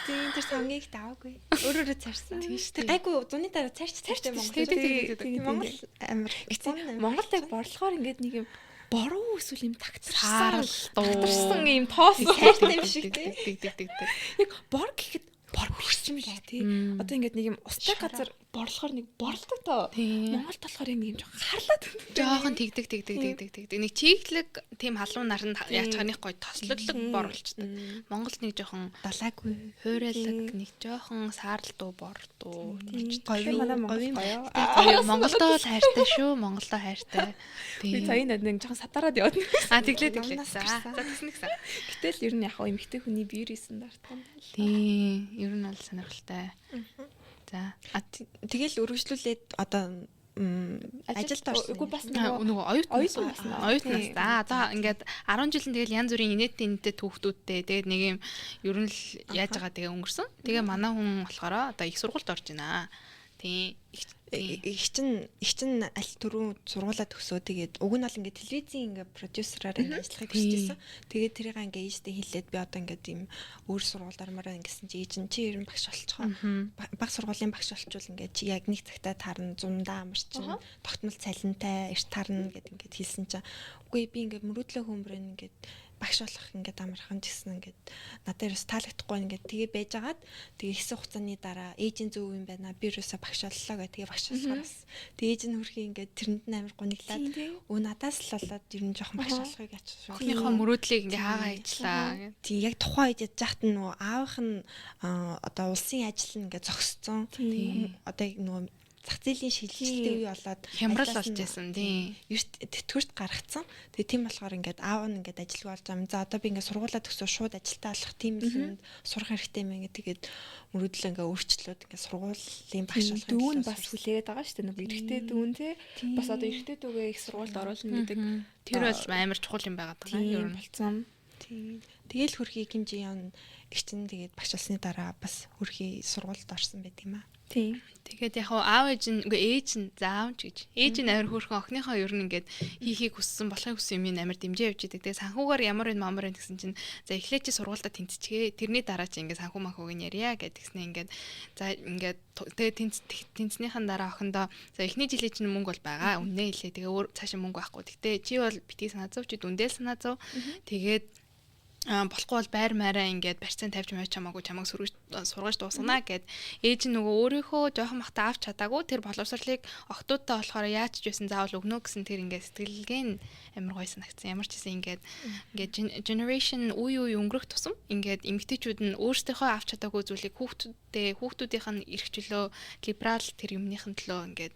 тийм тэр савныг даваагүй өөрөөрөө царсан тийм шүү дээ айгүй зуны дараа царчтай Монгол амар Монголд яг борлохоор ингээд нэг юм боруу эсвэл юм тагтарсан юм тоос хайртай юм шиг тийм яг бор гэхэд бор биш юм шиг тий. Одоо ингээд нэг юм устай газар борлохоор нэг борлдог тоо. Монголд болохоор юм харлаад жоохон тэгдэг. Нэг чиглэг тийм халуун нар нь яаж чаных гой тослоглог бор болчтой. Монголд нэг жоохон далаагүй хуурайлаг нэг жоохон саарлдуу бордуу. Говийн Монголдоо л хайртай шүү. Монголдоо хайртай. Би цагийн нэг жоохон сатараад яваад. Тэглээ. За тэгсэн гэсэн. Гэтэл ер нь яг эмэгтэй хүний биерийн стандарт юм байна. Тийм. Ер нь бол сонирхолтой. За. Тэгэл үргэлжлүүлээд одоо ажилд орсон. Үгүй бас нөгөө оюутнаас. За одоо ингээд 10 жил нь тэгэл янз бүрийн инээдтэй түүхтүүдтэй тэгээд нэг юм ер нь л яаж байгаа тэгээ өнгөрсөн. Тэгээ манай хүн болохоор одоо их сургуульд орж байна. Тийм. их чин аль түрүү сургуулаа төгсөө тэгээд уг нь бол ингээд телевизийн ингээд продюсераар ингээд ажиллахыг хүсчихсэн. Тэгээд тэрийг ингээд ээжтэй хэлээд би одоо ингээд ийм өөр сургууль дармаараа ингэсэн чи ээж нь чи ер нь багш болчихоо. Баг сургуулийн багш болчвол ингээд чи яг нэг цагтаа таарна зундаа амарчин тогтмол цалинтай эрт таарна гэд ингээд хэлсэн чинь үгүй би ингээд мөрөөдлөө хөмбөрөн ингээд багш болох ингээд амархан гэсэн ингээд надад ерөөс таалагдахгүй ингээд тэгээ байж агаад тэгээ хэсэг хугацааны дараа ээжийн зөв юм байна. Би ерөөсө багш боллоо гэх тэгээ багш болохоор бас тэгээ ээж нь хөрхи ингээд тэрэнд нь амар гониглаад өө надаас л болоод ер нь жоохон багш болохыг ачиж шүү. Охиныхоо мөрөөдлийг ингээ хаагаа хийчлаа. Тийм яг тухайн үед яж хахад нөгөө аавах нь одоо улсын ажил ингээд зогсцсон. Одоо нөгөө зах зээлийн шилжилтийн үе болоод хямрал болж байсан тийм. Эрт тэтгэврт гаргацсан. Тэгээ тийм болохоор ингээд аав нь ингээд ажилгүй болж байгаа юм. За одоо би ингээд сургуулаа төгсөө шууд ажилтаа болох тийм юмд сурах хэрэгтэй мэн гэдэг. Тэгээд мөрөдлөө ингээд өөрчлөөд ингээд сургуулийн багш болох дүүн бас хүлээгээд байгаа шүү дээ. Нэг эрэгтэй дүүн те. Бас одоо эрэгтэй дүүгээ их сургуульд оруулна гэдэг. Тэр бол амар чухал юм байгаад байгаа юм болцсон. Тийм. Тэгэл хөрхий хэмжээ эгчин тэгээд багш болсны дараа бас хөрхий сургуульд орсон байт юм аа. Тийм. Тэгээд яг аав ээж нь үгүй ээж нь заав ч гэж. Ээж нь амар хөөрхөн охиныхоо ер нь ингээд хийхийг хүссэн болохыг хүссэн юм амар дэмжээ явж идэг. Тэгээд санхүүгээр ямар энэ мамар энэ гэсэн чинь за эхлээд чи сургуультай тэнцчихээ. Тэрний дараа чи ингээд санхүү махууг нь ярья гэдгснээ ингээд за ингээд тэгээд тэнцнийхэн дараа охиндоо за эхний жилийн чинь мөнгө бол байгаа. Үнэ хэлээ. Тэгээ өөр цаашаа мөнгө байхгүй. Гэтэ чи бол битгий санаа зов чи дүндэл санаа зов. Тэгээд болохгүй бол байр маараа ингээд барьцаан тавьж маяг чамаагүй чамайг сургаж дуусгана гэд ээж нь нөгөө өөрийнхөө жоохон махта авч чадаагүй тэр боловсролыг охтуудтай болохоор яаж ч байсан заавал өгнө гэсэн тэр ингээд сэтгэлгээ нь амар гой санагдсан. Ямар ч гэсэн ингээд generation үе өнгөрөх тусам ингээд эмэгтэйчүүд нь өөрсдийнхөө авч чадаагүй зүйлийг хүүхдүүдийнх нь эрх чөлөө либерал тэр юмныхын төлөө ингээд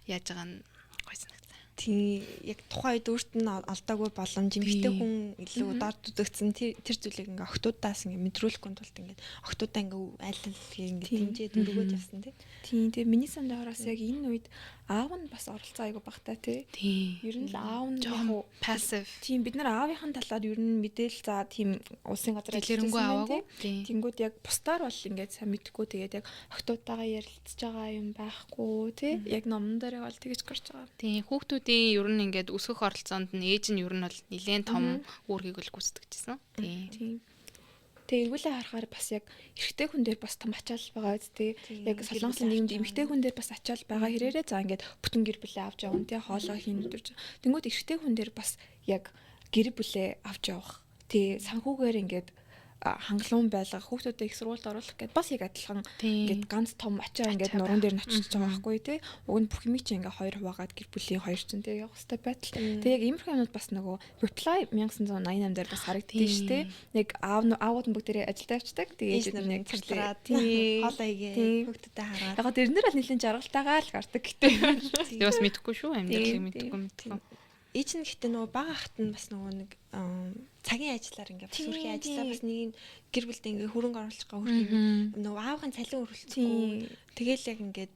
яаж байгаа нь гой санагдсан. Тийм яг тухайн үед өөрт нь олдоогүй боломж эмэгтэй хүн илүү дор дүдэгцэн тэр зүйлийг ингээ охтуудаас ингээ мэдрүүлэхгүй тулд ингээ охтуудаа ингээ айл ингээ дэмжиж дөрөвөд явсан тийм тэгээ миний санаараас яг энэ үед аав нь бас оролцоо айгу багтаа тий. Ер нь л аав нь жоохон passive. Тийм бид нар аавынхаа талаар ер нь мэдээл за тийм улсын газар ажилласан аваагүй. Тэнгүүд яг бусдаар бол ингээд сайн мэдэхгүй тэгээд яг охтуудтайгаа ярилцж байгаа юм байхгүй тий. Яг номон дээр бол тэгэж гарч байгаа. Тийм хүүхдүүдийн ер нь ингээд өсгөх оролцоонд нь ээж нь ер нь бол нэлээд том үүргийг л гүйцэтгэжсэн. Тийм. Тэгээ эргүүлээ харахаар бас яг эрэгтэй хүн дээр бас том ачаал байгаа үстэй. Яг солонгосын нийгэмд эмэгтэй хүн дээр бас ачаал байгаа хэрээрээ за ингээд бүтэн гэр бүлээ авч явна тий хоолоо хийн өдөрж. Тэнгүүд эрэгтэй хүн дээр бас яг гэр бүлээ авч явах. Тий санхүүгээр ингээд хангалуун байлгах хүүхдүүдээ их сургуульд оруулах гэдээ бас яг адилхан ингээд ганц том ачаа ингээд нуруунд дээр нь очиж байгаа байхгүй тий. Уг нь бүх юм чи ингээд хоёр хуваагаад гэр бүлийн хоёр ч зэнтэй явах хэрэгтэй байтал. Тэгээ яг иймэрхүү юмуд бас нөгөө reply 1988 дээр бас харагддээ шүү дээ. Яг аавууд нь бүгдээрээ ажилдаа явцдаг. Тэгээ ээж нь яг цэцлээд хоолоо игээ хүүхдүүдэд хараад. Яг тэрнэр бол нэлээд жаргалтайгаа л гардаг гэдэг. Тэгээ бас мэдэхгүй шүү амьдралыг мэдэхгүй. Ээж нь гэхдээ нөгөө бага хат нь бас нөгөө нэг цагийн ажиллаар ингээ бас үрхий ажиллаа бас нэг гэр бүлд ингээ хөрөнгө оруулах гоо үрхий нөгөө аавын цалин өрүүлчихгүй. Тэгээл яг ингээд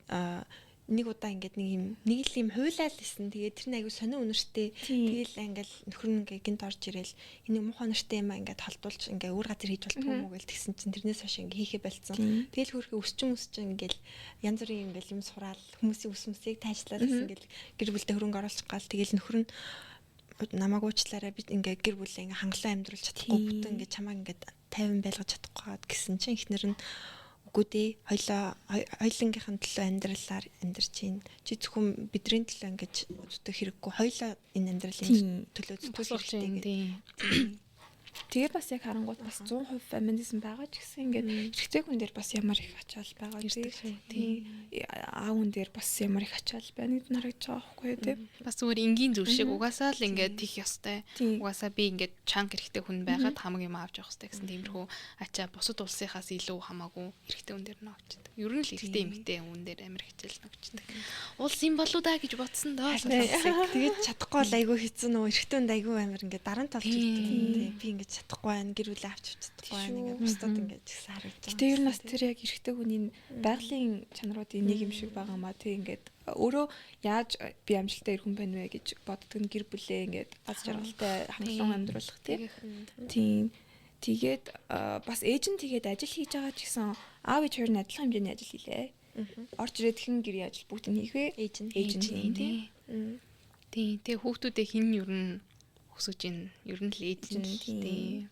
нэг удаа ингээд нэг л юм хуйлаал лсэн. Тэгээд тэр нь айгу сонио үнэртэй. Тэгээл ингээл нөхөр нь ингээ гинт орж ирэл энийг муухай нэртэй юм ингээд холдуулж ингээ өөр газар хийж болтгүй юм уу гэл тэгсэн чинь тэрнээс хойш ингээ хийхэ болцсон. Тэгээл хөрхи өсчин ингээл янз бүрийн ингээл юм сураал хүмүүсийн өсмөсийг тайжлаад ингээл гэр бүлдээ хөрөнгө оруулах гал тэгээл нөхөр нь намайг уучлаарай би ингээ гэр бүлээ ингээ хангалуун амьдруулж чадахгүй бүтэн ингээ чамайг ингээ 50 байлгаж чадахгүй гэсэн чинь ихнэр нь үгүй дээ хоёлынгийнхэн төлөө амьдралаар амьдарч чинь чи зөвхөн бидний төлөө ингэж зүтгэх хэрэггүй хоёлоо энэ амьдралын төлөө зүтгэх хэрэгтэй. Тэгээ бас яг харангуут бас 100% феминизм байгаа ч гэсэн ингээд эрэгтэй хүн дээр бас ямар их ачаал байгаа тийм аав хүн дээр бас ямар их ачаал байна гэдээ харагдаж байгаа байхгүй тийм бас зүгээр энгийн зүйл шиг угаасаа л ингээд тийх ёстой угаасаа би ингээд чанга эрэгтэй хүн байгаад хамаг юм авч явах ёстой гэсэн тиймэрхүү ачаа бусад улсынхаас илүү хамаагүй эрэгтэй хүн дээр ногчдаг ер нь л эрэгтэй эмэгтэй хүн дээр амар хичээл ногчдаг улс юм болоо да гэж бодсон доо тэгээд чадахгүй бол айгүй хэцүү нөгөө эрэгтэй хүнд айгүй амар ингээд даран талж ирдэг би ингээд чадахгүй байна гэр бүлээ авч чадахгүй байна ингээд бусдад ингээд ихсэн харагдаж. Гэтэ ер нь бас тэр яг эрэгтэй хүний байгалийн чанаруудын нэг юм шиг байгаа маа тий ингээд өөрөө яаж би амжилттай ирэх хүн байна вэ гэж боддог нь гэр бүлээ ингээд аз жаргалтай хангалуун амьдруулах тийм тэгээд бас ээж нь тэгээд ажил хийж байгаа ч гэсэн аав ээж хоёр нь адилхан хэмжээний ажил хийлээ. Орж ирээд хэн гэрийн ажил бүгд нь хийх вэ? Ээж нь тийм. Тэгээ хүүхдүүдээ хин ер нь өсөж ин ер нь л ээж нь тийм.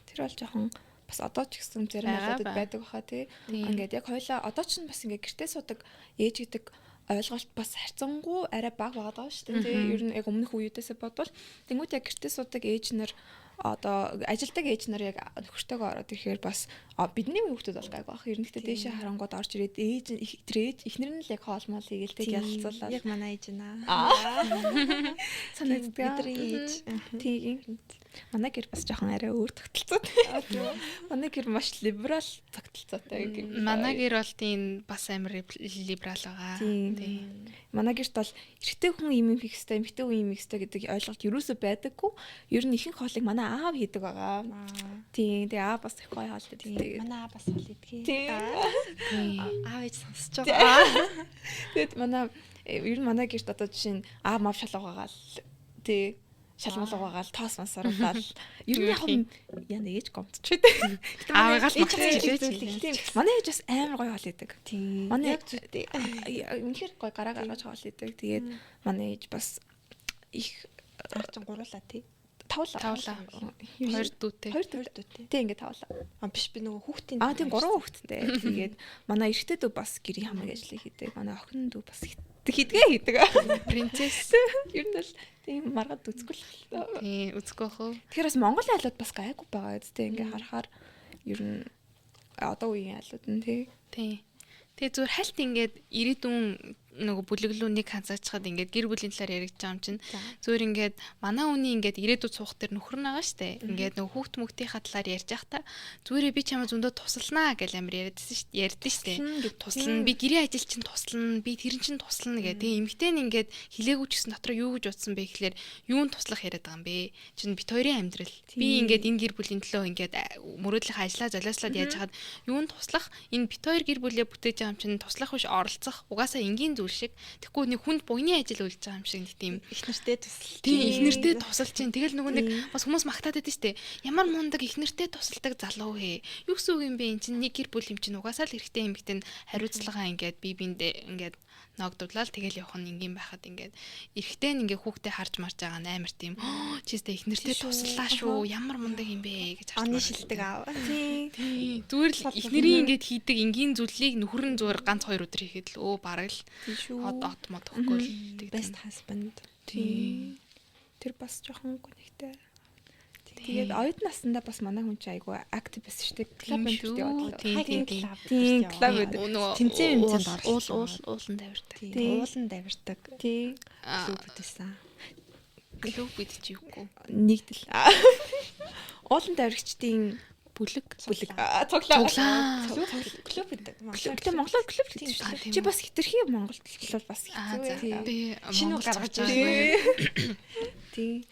Тэр бол жоохон бас одоо ч гэсэн зарим надад байдаг баха тий. Ингээд яг хоёлаа одоо ч бас ингээд гэртээ суудаг ээж гэдэг ойлголт бас харьцангуй арай бага байгаа даа шүү дээ тий. Ер нь яг өмнөх үеүдээсээ бодвол тэнгуүт яг гэртээ суудаг ээж нар одоо ажилдаг ээж нар яг нөхөртөөгөө ороод ирэхээр бас бидний хүүхдүүд бол гайг баг. Ерөнхийдөө дээшээ харангууд орж ирээд эхнэр нь л яг хоолмол хийгээл тэг ялцуулаад яг манай ээж наа. Санагддаг. Ээж. Тийм. Манай гэр бас жоохон арай өөр тогтолцоотой. Манай гэр маш либерал тогтолцоотой гэх юм. Манай гэр бол тийм бас амар либерал байгаа. Тийм. Манай гэрт бол эрэгтэй хүн юм хийх хэрэгтэй, эмэгтэй хүн юм хийх хэрэгтэй гэдэг ойлголт юусоо байдаггүй. Ер нь ихэнх хоолыг манай аав хийдэг байгаа. Тийм. Тэгээ аав бас их гоё хоол хийдэг. Манай аав бас хоол идэх. Тийм. Аав ээж сонсож байгаа. Тэгэд манай ер нь манай гэрт одоо жишээ нь аав мав шалгаагаал тий шалгуулгагаал тоос мансаруулаад ер нь яг яна ээж гомдч байдаг. Аавыгаа л магтчихлээ. Тийм. Манай ээж бас амар гоё хоол идэг. Тийм. Манай яг зүйтэй. Үнэхээр гоё гараа гаргаж хоол идэг. Тэгээд манай ээж бас их аачин гуруулаа тий. Тавлаа. Хоёр дүүтэй. Тий ингээд тавлаа. Биш би нөгөө хүүхдийн тийм 3 хүүхэдтэй. Тэгээд манай эрэгтэй дүү бас гэрийн хамаг ажлыг хийдэг. Манай охин дүү бас хийдэг. Принцесс. Ер нь л тийм маргад үзгүй л. Тийм, үзэхгүй хөө. Тэгэхээр бас Монгол айлууд бас гайгүй байгаа үстэй ингээ харахаар ер нь одоо үеийн айлууд нь тий. Тэгээ зүгээр хальт ингээд ирээдүйн нөгөө бүлэглүүнийг ханцаачхад ингээд гэр бүлийн талаар яригдж байгаа юм чинь зүгээр ингээд манай үний ингээд ирээдүйд суух дээр нөхөр нь байгаа штэ. Ингээд нөгөө хүүхд мөхтийнхаа талаар ярьж байхдаа зүгээр би чамаа зөндөө тусланаа гэж амар ярьдэн штэ. Туслана. Би гэрийн ажил чинь туслана. Би тэрэн чинь туслана гэх. Тэгээ эмэгтэй нь ингээд хилээгүй ч гэсэн дотор юу гэж утсан бэ гэхлээр юунд туслах яриад байгаа юм бэ? Чин бит хоёрын амьдрал. Би ингээд энэ гэр бүлийн төлөө ингээд мөрөөдлөх ажиллаа золиослоод яаж хаад юунд туслах энэ бит хоёр гэр бүлээ бүтээж байгаа юм чинь туслах биш оролцох. Угаасаа энгийн зүйл шиг. Тэгэхгүй нэг хүнд буйны ажил үйлж байгаа юм шиг нэг тийм их нэртэй тусал. Тийм их нэртэй тусалж чинь. Тэгэл нөгөө нэг бас хүмүүс магтаад байдаг штэ. Ямар мундаг их нэртэй тусалдаг залуу хэ. Юу гэсэн үг юм бэ? Энд чинь нэг гэр бүл юм чинь угаасаа л эрэгтэй эмэгтэй нь хариуцлагаа ингээд бие биендээ ингээд ногдуулаад тэгэл явах нь ингийн байхад ингээд эрэгтэй нь ингээд хүүхдээ харж марж байгаа нь амар тийм чистэ их нэртэй туслаа шүү. Ямар мундаг юм бэ гэж харж шилдэг аав. Тийм. Зүгээр л их нэрийн ингээд хийдэг энгийн зүйлийг нөхөр нь зүгээр ганц 2 өдөр хийхэд л бараг л хот мод өгөхгүй л best husband. Тийм. Тэр бас жоохон гүнхтэй. Тэгээд оюут наснда бас манай хүн чинь айгүй активист шүү дээ. Клуб мембертэй бодлоо. Тийм, клуб гэдэг. Тэмцээн уулан давирдаг. Уулан давирдаг. Тийм. Клуб байсан. Клуб бид чи юугүй. Нэгдэл. Уулан давирагчдын бүлэг цуглаа клуб гэдэг. Монголоор клуб гэдэг шүү дээ. Чи бас хитрхи Монголд бол бас хэцүү. Би шинэ гаргаж байгаа. Тийм.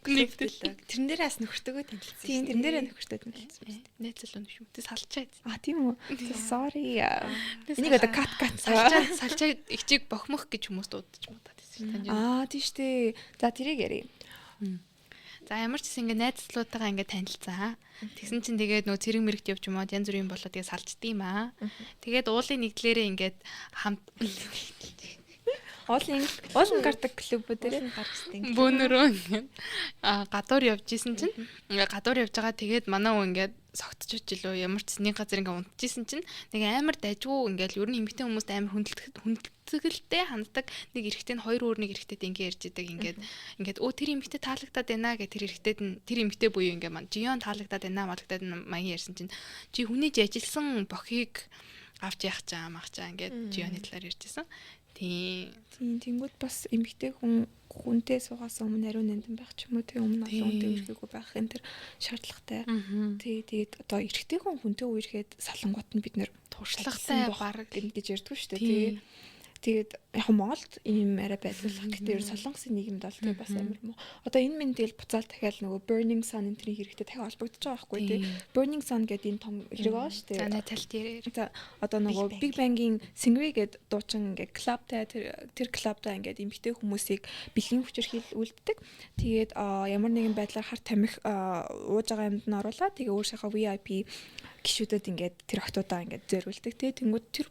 Нэгдэл. Тэрэн дээрээ бас нөхөртөөгөө танилцсан. Тийм, тэрэн дээрээ нөхөртөө танилцсан. Найзлаа биш үү? Тэ салчаад. Тийм үү. Sorry. Энийг одоо кат салчаад ихчиг бохмох гэж хүмүүс дуудаж муудаад байсан. Тийм шүү дээ. За тэрийг ярив. За ямар ч гэсэн ингээ найзлуудтайгаа ингээ танилцсан. Тэгсэн чинь тэгээд нөө цэрэг мэрэгт явж юмод янз бүрийн болоо тэгээд салчдсан юм аа. Тэгээд уулын нэгдлэрээ ингээд хамт уулын гардаг клубүүд дээр бөөнөрөө ингээд гадуур явж исэн чинь гадуур явж байгаа тэгээд манай хүн ингээд согтчих жилөө ямар ч нэг газар ингээд унтчихсэн чинь нэг амар дайжгүй ингээд ер нь эмэгтэй хүмүүст амар хүндэлтгэлтэй ханддаг нэг эрэгтэй нь хоёр өөр нэг эрэгтэйд ингээд ярьж идэг ингээд өө тэр эмэгтэй таалагдаад байна гэ тэр эрэгтэйд нь тэр эмэгтэй буюу ингээд маань жион таалагдаад байна малагтаад маяг ярьсан чинь чи хүнийж ажилласан бохийг авч яах чаа мах чаа ингээд жионы талаар ярьжсэн. Тийм. Тэнгүүд бас эмэгтэй хүнтэй суугаас өмнө ариун нандин байх ч юм уу тийм өмнө олон хүнтэй үргэлгүй байх энэ төр шаардлагатай. Тэгээд одоо эрэгтэй хүнтэй үерхэд салангууд нь бид нэр туршлагатай баг гэж ярьдгүй шүү дээ. Тэгээд яг Монголд ийм арай байлгах. Гэхдээ ер нь солонгосын нийгэмд бол тийм бас амар муу. Одоо энэ минь тэгэл буцаал дахиад нөгөө Burning Sun энэ төрлийн хэрэгтэй дахиад холбогдож байгаа байхгүй тий. Burning Sun гэдэг энэ том хэрэг байгаа шүү дээ. За тал дээр. За одоо нөгөө Big Bang-ийн Singri гэдэг дуучин ингээ клубтай тэр клубтай ингээ эмэгтэй хүмүүсийг бэлгийн хүчээр үлддэг. Тэгээд ямар нэгэн байдлаар хар тамхи ууж байгаа юмд нь оруулаад тэгээ өөрсийнхөө VIP гишүүдэд ингээ тэр октоудаа ингээ зөөрүүлдэг тий. Тэнгүүд тэр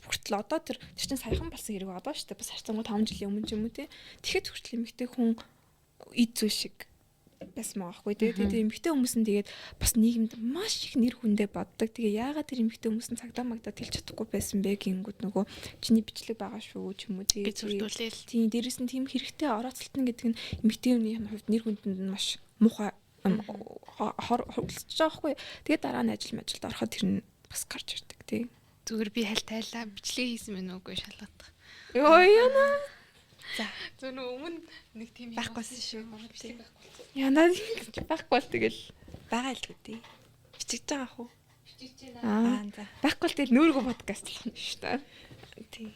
хүртэл одоо тэр чинь саяхан болсон хэрэг байгаа шүү дээ. Бас харцангуй 5 жилийн өмнө ч юм уу тий. Тэгэхэд хүртэл эмэгтэй хүн эд зүйл шиг байсан байгаа хгүй тий. Тэгээд эмэгтэй хүмүүс нь тэгээд бас нийгэмд маш их нэр хүндээ боддог. Тэгээ яагаад тэр эмэгтэй хүмүүс нь цагдаа магдаа тэлж чадахгүй байсан бэ гингүүд нөгөө чиний бичлэг байгаа шүү ч юм уу тий. Тийм дээрэс нь тийм хэрэгтэй орооцолтно гэдэг нь эмэгтэй хүний хувьд нэр хүндэнд нь маш муухай Хөрлөж байгаа хгүй. Тэгээд дараа нь ажилд ороход тэр нь бас гарч ирдэг тий. Зүгээр би хальт тайлаа бичлэг хийсэн мэн үгүй шалгах. Йоо яна. За. Зөв нөө өмнө нэг тийм Байхгүйсэн шүү. Яна байхгүй бол тэгэл Байгаа л гэдэг. Бичиж байгаа хөө. бичиж аа За. байхгүй бол тэгэл нүүргөө подкаст болох нь шүү дээ. Тий.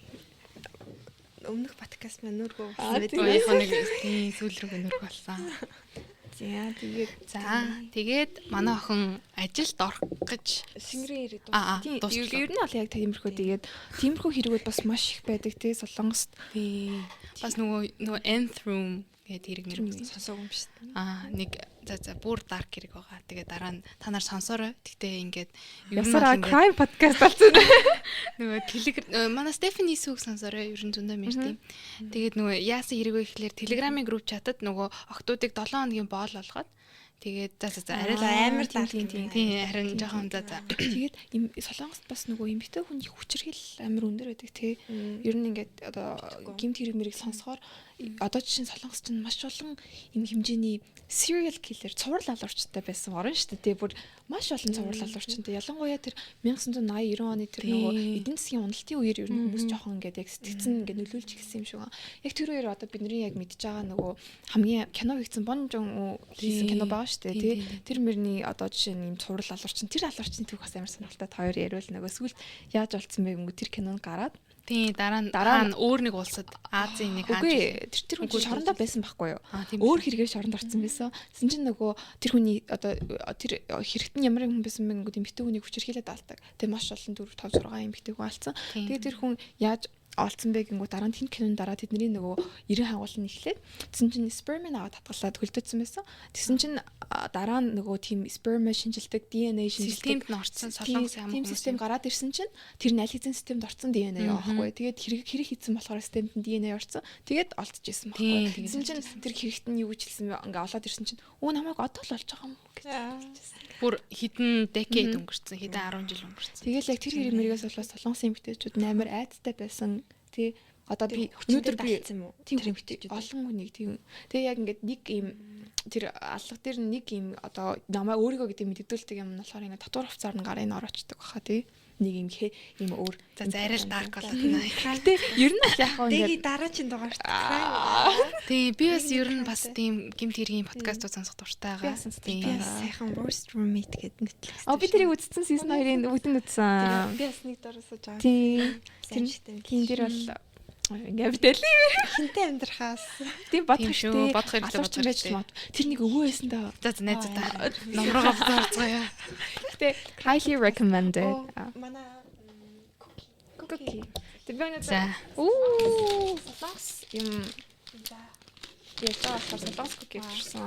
Өмнөх подкаст маань нүргөө Аа, болсон тийм. байдаг. Уухийн нэг тийм сүүл рүү нөрг болсон. За Тэгээд манай охин ажилд орох гэж Шингэрийн ирээд тийм ер нь бол яг тиймэрхүү тэгээд тиймэрхүү хэрэгүүд бас маш их байдаг тий Солонгост. бас нөгөө nth room гэдэг хэрэг нэр сонсоогүй юм биш үү? нэг за бүр dark хэрэг байгаа. Тэгээд дараа нь та нар сонсоорой. Тэгтээ ингээд Ясараа crime podcast болсон. нөгөө манай Стефани сүг сонсоорой. Ер нь зөндөө мэртий. Тэгээд нөгөө яасан хэрэг вэ гэхлээр Telegram-ын group chat-ад нөгөө охтуудыг 7 хоногийн боол болгоод тэгээд за арай амар dark тийм харин жоохон за. Тэгээд Солонгост бас нөгөө эмэгтэй хүний хүчирхэл амар өндөр байдаг тий. Ер нь ингээд одоо гэмт хэрэг мэрийг сонсохоор одоо жишээ нь Солонгост ч маш олон юм хэмжээний serial killer цуврал алуурчтай байсан орн шүү дээ. Бүр маш олон цуврал алуурчтай. Ялангуяа тэр 1980 90 оны тэр нөгөө эдийн засгийн уналтын үеэр ер нь хүмүүс жоохон ингээд яг сэтгцэн ингээд нөлөөлж эхэлсэн юм шиг байна. Яг тэр үеэр одоо бидний яг мэдж байгаа нөгөө хамгийн кино хийсэн Бон Жон хийсэн кино байгаа шүү дээ. Тий. Тэр мөрний одоо жишээ нь юм цуврал алуурчин тэр алуурчин түүх бас амар сонирхолтой хоёр яриул нөгөө сүлд яаж болцсон бэ гэнгүй тэр кинонд гараад Тийм дараа нь өөр нэг улсад Азийн нэг хааж. Үгүй тэр хүн шорондоо байсан байхгүй юу? Өөр хэрэгээр шоронд орсон байсан. Тэсэн чинь нөгөө тэр хүний одоо тэр хэрэгтэн ямар хүн байсан бэ гэнгүй эмэгтэй хүнийг хүчирхийлээд алдаг. Тэгээ маш олон 4 5 6 эмэгтэй хүн алдсан. Тэгээ тэр хүн яаж олцсон бэ гингүү дараа нь тэн кинонд дараа тэдний нөгөө 90 хагуулна эхлээд тэгсэн чинь спермийн аваад татгалаад хөлдөөцсөн байсан. Тэгсэн чинь дараа нь нөгөө тийм сперм шинжилдэг DNA шинжилдэг системд нь орцсон солонгосын тийм систем гараад ирсэн чинь тэр нь аль хэзээ системд орцсон DNA яахгүй. Тэгээд хэрэг хийсэн болохоор системд нь DNA орцсон. Тэгээд олдчихсэн байхгүй. Тэгсэн чинь тэр хэрэгт нь юу гэж хэлсэн бэ? Ингээ олоод ирсэн чинь өө намайг одоо л олж байгаа юм гэж хэлсэн. Бүр хэдэн decade өнгөрцөн, хэдэн 10 жил өнгөрцөн. Тэгэл яг тэр хэрэг мэрэгээс болоод солонгосын эмэгтэйчүүд амар айцтай байсан. Тий одоо би өнөөдөр би тэр эмэгтэйчүүд олон хүнийг тийм. Тэгээ яг ингээд нэг юм тэр алга дээр нэг юм одоо намайг өөрийгөө гэдэг мэддүүлдэг юм нь болохоор ингээд татвар хувцаар нь гарын ороочдөг баха тий. Нэг юм юм өөр за арай л dark болоод байна. Гэтэ ер нь яг хаа ингээд дараагийн дугаар тий би бас ер нь бас тийм гэмт хэргийн подкастууд сонсох дуртай байгаа. Тийм сайхан worst roommate гэдэг Netflix. Би тэрийг үзсэн season 2-ын бүгд үзсэн. Би бас нэг дөрөсөж байгаа. Тийм тэр бол ингээд битэлээ хинтээ амьдрахаас тийм бодох шүү бодох хэрэгтэй бодох хэрэгтэй. Тэр нэг өвөө байсан да. За найзуудаа номроо авцгаая. Гэтэ highly recommended. Манай Cookie. Тэр бэнэ За. Солонгос юм. Яг солонгос cookie гэсэн.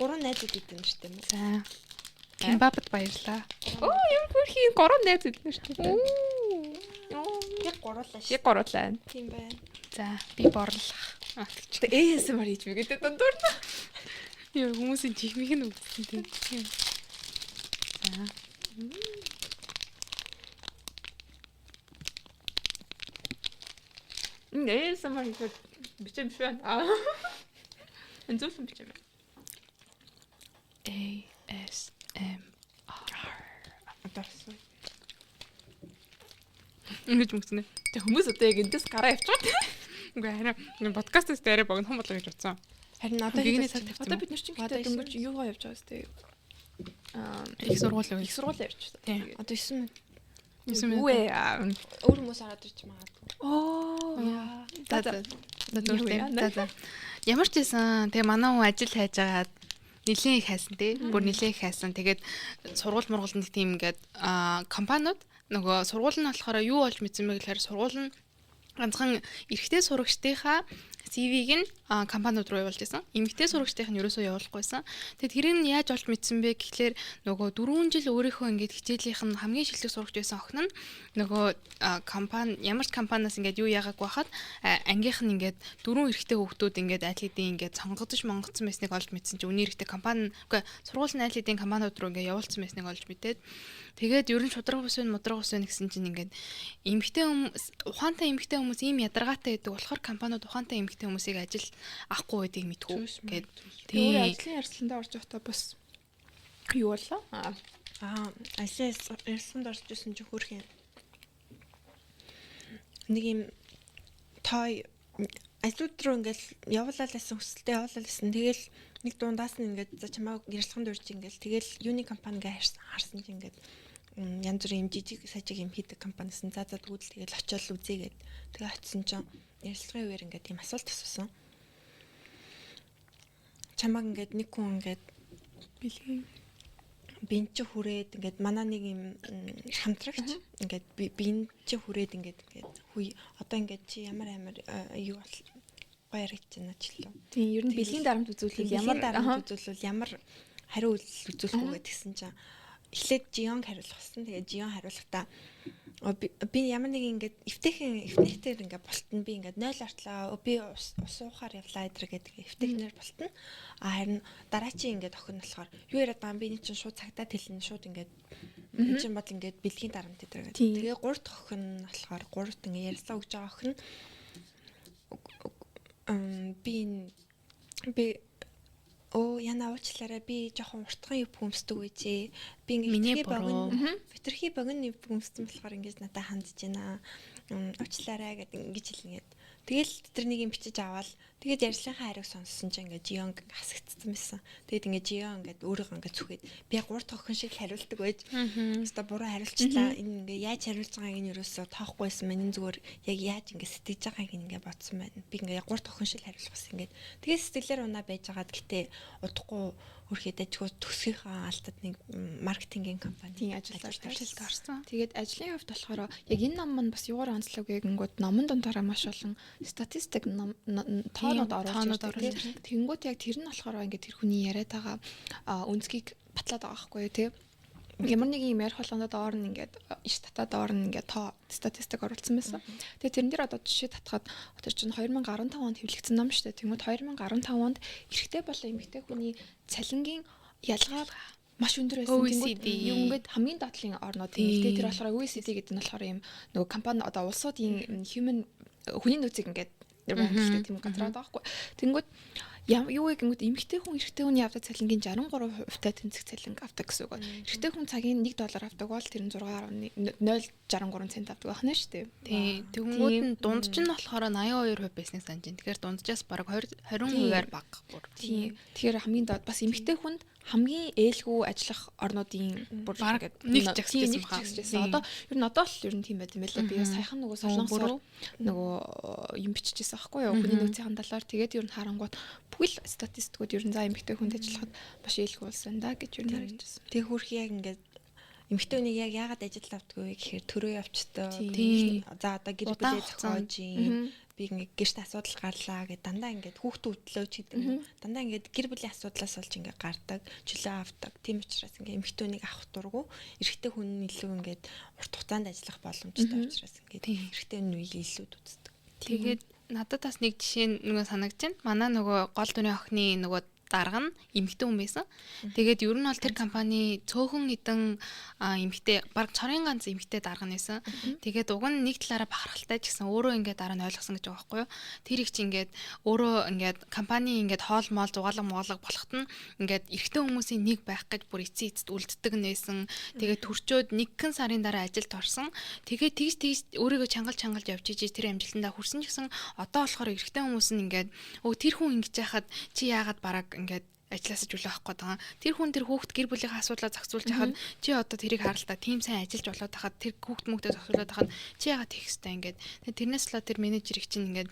Гурван найзууд идэв юм шүү дээ. За. Кимбапд баярлаа. Юу хөрхийн 3 найз идэв шүү дээ. Яг гурлаа шүү. Яг гурлаа. Тийм байна. За би борлох. Тэгээ ASMR хийж би гэдэг дундуур нь. Яа хүмүүсийн чихмийг нь үзсэн тийм. За. ASMR хийх бичэм шүү. Энзүүлсэн бичэм. ASMR. Атарсан. Ингэж мөгцнэ. Тэг хүмүүс одоо яг эндээс гараа явчихад. Үгүй харин подкастээс дээрээ богинохон болоо гэж утсан. Харин одоо бид нар чинь гэдэг дөнгөж юугаа явж байгаа сте. Их сургууль их сургууль явж байгаа. Тийм. Одоо 9 Үгүй өөр хүмүүс ороод ирж магадгүй. За. Ямар ч байсан тэгээ манай хүн ажил хайж агаад нэлээд их хайсан тий. Бүр нэлээд их хайсан. Тэгээд сургууль мургуулд нэг тийм ингээд компаниуд нөгөө сургууль нь болохоор юу болж мэдсэн бэ гэхээр сургууль нь ганцхан эрэгтэй сурагчдынхаа CV-г нь компаниуд руу явуулж байсан. Эмэгтэй сурагчдынх нь ерөөсөө явуулахгүйсэн. Тэгээд тэрийг нь яаж олж мэдсэн бэ гэхлээр нөгөө 4 жил өөрийнхөө ингээд хичээлийнх нь хамгийн шилдэг сурагч байсан охин нь нөгөө компани ямар ч компаниас ингээд юу яагаагүй хахад ангийнх нь ингээд 4 эрэгтэй хүүхдүүд ингээд аль хэдийн ингээд сонгогдож монгоцсон байсныг олж мэдсэн чинь үнэ эрэгтэй компани үгүй сургууль нь аль хэдийн компаниуд руу ингээд явуулсан байсныг олж мэдээд тэгээд ер нь шудраг ус вэ мудраг ус вэ гэсэн чинь ингээд ухаантай эмэгтэй хүмүүс ийм ядаргаатай байдаг болохоор компаниуд ухаантай эмэгтэй хүмүүсийг ажил авахгүй байдгийг мэдгүй гээд тийм ажлын ярилцлаганд орж явахдаа бас юу болоо? ажлын ярилцлаганд орж ирсэн чинь хөрх юм. Нэг юм той ажлууд руу ингээл явуулаад байсан хүсэлтэд явуулаад байсан. Тэгэл нэг дундаас нь ингээд за чамаа ярилцлаганд урьж ингээл тэгэл юуны компани гээ харсан чинь ингээд янз бүрийн юм жижиг сажиг юм хийдэг компанисэн. За тэгвэл тэгэл очиод үзээгээд тэгээ очисон чинь ярилцлагын үеэр ингээд тийм асуулт асуусан. Чамаа ингээд нэг хүн ингээд бинч хүрээд ингээд манай нэг юм хамтрагч ингээд бинч хүрээд ингээд хүй одоо ингээд чи ямар юу бол гоё гэж байна ч лөө. Тийм ер нь бэлгийн дарамт үзүүлэл ямар хариу үйлдэл үзүүлэх үү гэдгсэн чинь эхлээд Жион хариулах гэсэн. Тэгээ Жион хариулахдаа би ямар нэг ингээд эвтэхнэр ингээд болтно би ингээд 0 артлаа би ус уухаар явлаа гэдэг эвтэхнэр болтно. Харин дараачийн ингээд охин нь болохоор юу яриад байгаа би чинь шууд цагтаа тэлнэ шууд ингээд энэ чинь бол ингээд бэлгийн дарамт гэдэг. Тэгээ 3 дахь охин нь болохоор 3-т ингээд ярьслаа өгж байгаа охин би яна уучлаарай би жоохон уртхан юп хүмсдэг үйжээ. Би ингээд витрхи богино юп хүмссэн болохоор ингээд надад хандж байна. Уучлаарай гэдэг ингэж хэлнэ. Тэгэл тэр нэг юм бичиж аваад тэгээд ярьслахаа хариуг сонссон чинь ингээд Жион хасагдсан байсан. Тэгээд ингээд Жион ингээд өөрийгөө ингээд зүхэд би 3 дахь охин шиг хариулдаг байж. Өстө буруу хариулчлаа. Энэ ингээд яаж хариулж байгааг нь юусоо тоохгүй байсан маань энэ зүгээр яг яаж ингээд сэтгэж байгааг ингээд бодсон байна. Би ингээд 3 дахь охин шиг хариулах бас ингээд тэгээд сэтгэлээр унаа байж байгаад гэтээ удахгүй хөрхэд ажгүй төсгийнхаа алдад нэг маркетингийн компани ажилд орсон. Тэгээд ажлын хувьд болохоор яг энэ ном маань бас юугаар онцлог гэгэнгүүт номон дондороо маш олон статистик тоонууд оруулж ирдэг. Тэнгүүт яг тэр нь болохоор ингээд тэр хүний яриад байгаа үнцгийг батлаад байгаа байхгүй юу тий. Ямар нэг юм ярих болгоно доор нь ингээд иш татаа доор нь ингээд тоо статистик оруулсан байсан. Тэгээ тэрэн дээр одоо жишээ татхад тэр чинь 2015 онд хэвлэгдсэн ном шүү дээ. Тэгмээд 2015 онд эрэгтэй болон эмэгтэй хүний цалингийн ялгаа маш өндөр байсан. Юу ингээд хамгийн доотлын орнууд юм л дээ. Тэр болохоор OECD гэдэг нь болохоор юм нөгөө компани одоо улсуудын human хүний нөөцийг ингээд нэрвэнтэй тийм газар байгаа байхгүй. Тэнгүүд юу гэнэт эмэгтэй хүн эрэгтэй хүний авдаг цалингийн 63% тэнцэх цалин авдаг гэсэн үг. Эрэгтэй хүн цагийн $1 авдаг бол тэр нь 6.063 цент авдаг байна шүү дээ. Тийм. Тэгвэл нь дунд чинь болохоор 82% байсныг санаж байна. Тэгэхээр дунджаас бараг 20%-аар бага бүр. Тийм. Тэгэхээр хамгийн доод бас эмэгтэй хүнд хамгийн ээлгүй ажиллах орнуудын бүр ингээд нэг жагсчихсан. Одоо ер нь одоо л ер нь тийм байт юм байлаа. Би саяхан нөгөө солонгосоор нөгөө юм биччихсэн аахгүй юу? Хүний нөөцийн хандалаар тэгээд ер нь харангуут бүхэл статистикууд ер нь за эмэгтэй хүнд ажиллахад маш ээлгүй болсон да гэж ер нь харагдсан. Тэг хөрх яг ингээд эмэгтэй хүнийг яг яагаад ажил авдаггүй вэ гэхээр төрөө явчтай. За одоо гэр бүлээ зохиож юм. Би ингээд гэрт асуудал гарлаа гэд дандаа ингээд хүүхдээ хөтлөөч гэдэг. Дандаа ингээд гэр бүлийн асуудлаас олж ингээд гардаг, чөлөө авдаг. Тийм учраас ингээд эмэгтэй хүнийг авах дурггүй. Эрэгтэй хүн нь илүү ингээд урт хугацаанд ажиллах боломжтой учраас ингээд эрэгтэй хүн илүү үздэг. Тэгээд надад бас нэг жишээ нөгөө санагдаж байна. Манай нөгөө гол дүрийн охины нөгөө дарга нь эмэгтэй хүн байсан. Тэгээд ер нь бол тэр компани цөөхөн хідэн эмэгтэй баг цорын ганц эмэгтэй дарга нь байсан. Тэгээд уг нь нэг талаараа бахархалтай ч гэсэн өөрөө ингээд дараа нь ойлгосон гэж байгаа байхгүй юу. Тэр их чи ингээд өөрөө ингээд компани ингээд хоол моол зугаалга моолог болохт нь ингээд эрэгтэй хүмүүсийн нэг байх гэж бүр эцэст үлддэг нээсэн. Тэгээд төрчөөд нэгэн сарын дараа ажилд орсон. Тэгээд тэгж өөрийгөө чангалж явж ижиж тэр амжилтандаа хүрсэн ч гэсэн одоо болохоор эрэгтэй хүмүүс нь ингээд тэр хүн ингэж яхад чи яагаад бараг ингээд ажилласаж үлээх гээд байгаа. Тэр хүн тэр хүүхд гэр бүлийнхээ асуудлаа зохицуулж хахад чи одоо тэрийг харалтаа тийм сайн ажиллаж болоод хахад тэр хүүхд мөгтөө зохицуулаад хахад чи яагаад хийх ёстой ингээд. Тэрнээс л тэр менежер их чинь ингээд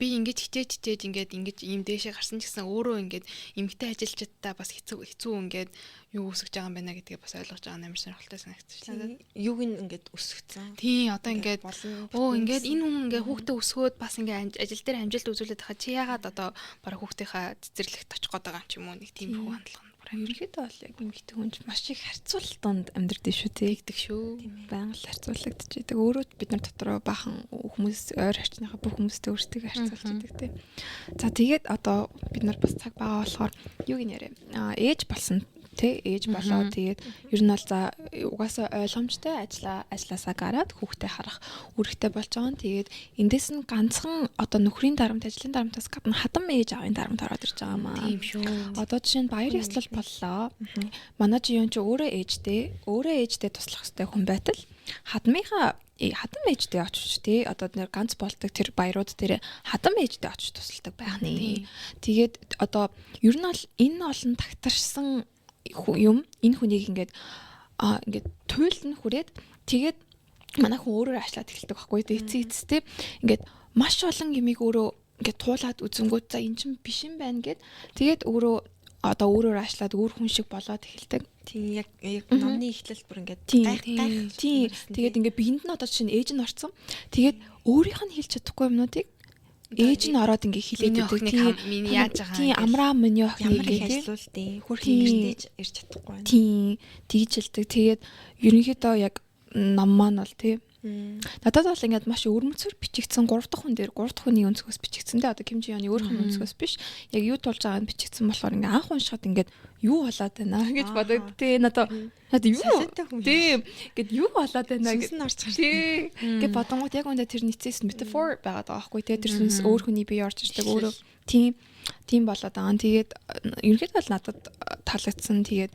би ингэж хичээж ингээд ийм дээшээ гарсан ч гэсэн өөрөө ингээд эмгтэй ажилчдаа бас хэцүү ингээд юу үсгэж байгаа юм байна гэдгийг бас ойлгож байгаа нь амар сонирхолтой санагдчихлаа. Юуг нь ингээд өсгөцсөн. Тийм одоо ингээд ингээд энэ хүн ингээд хүүхдээ өсгөөд бас ингээд ажил дээр амжилт үзүүлээд хахад чи яагаад одоо бараг хүүхдийнхаа цэцэрлэгт очих гээд байгаа юм ч юм уу нэг тийм хүү хандлага нь бараг. Ерөнхийдөө бол яг эмэгтэй хүн маш их харьцуулалтанд амьдардаг шүү дээ. Тэгдэг шүү. Байнга л харьцуулагдаж байдаг. Өөрөө бид нар дотроо бахан хүмүүс ойр харьцныхаа бүх хүмүүстэй өөрсдөө харьцуулж байдаг тийм. За тэгээд одоо бид нар бас цаг байгаа болохоор юу гинээрээ ээж болсон Тэ ээж болоо тэгээд ер нь бол за угаасаа ойлгомжтой ажилласаа гараад хүүхдээ харах үүрэгтэй болж байгаа. Тэгээд эндээс нь ганцхан одоо нөхрийн дарамт, ажлын дарамтаас гадна хадам ээж аавын дарамт ороод ирж байгаа маа. Тийм шүү. Одоо жишээ нь баяр ёслол боллоо. Манай жион ч өөрөө ээжтэй туслах хэрэгтэй хүн байтал хадам ээжтэй очиж тий одоо нэр ганц болдог тэр баярууд дээр хадам ээжтэй очиж тусалдаг байх нэ. Тэгээд одоо ер нь бол энэ олон тагтарсан юм энэ хүнийг ингээд туйлд нь хүрээд тэгээд манай хүн өөрөөр ажиллаад эхэлдэг байхгүй дээ эцэцтэй ингээд маш олон юмыг өөрөө ингээд туулаад үзэнгүүт за эн чинь биш юм байна гэд тэгээд өөрөөр ажиллаад өөр хүн шиг болоод эхэлдэг. Тийм яг номны эхлэл бүр ингээд гайх. Тийм тэгээд ингээд биенд нь одоо чинь ээж нь орсон. Тэгээд өөрийнх нь хэлж чадахгүй юмнуудыг ээж нь ороод ингээ хэлээд өгдөг. Миний яаж байгаа. Тийм амраа миний охин ингээ хэлүүлдэг. Хөрхийн гэртэж ирж чадахгүй байна. Тийм тэгж хэлдэг. Тэгээд ерөнхийдөө яг ном маань бол тий. Надад бол ингээд маш өрмөцөр бичигдсэн 3 дахь хүн дээр 3 дахь хүний өнцгөөс бичигдсэн дээ. Одоо Ким Жи-Ёны өөрийнх нь өнцгөөс биш. Яг юу тулж байгааг нь бичигдсэн болохоор ингээ анх уншихад ингээд юу болоод байна гэж бодоод тий надад юу тий ингээд юу болоод байна гэж орж гарч. Тий ингээд бодонгууд яг үндэ тэр нийцээс метафор байгаад байгаа байхгүй тий тэр сүнс өөр хүний бие орж ирдэг өөрөө тийм болоод байгаа. Тэгээд ерөнхийдөө бол надад таалагдсан. Тэгээд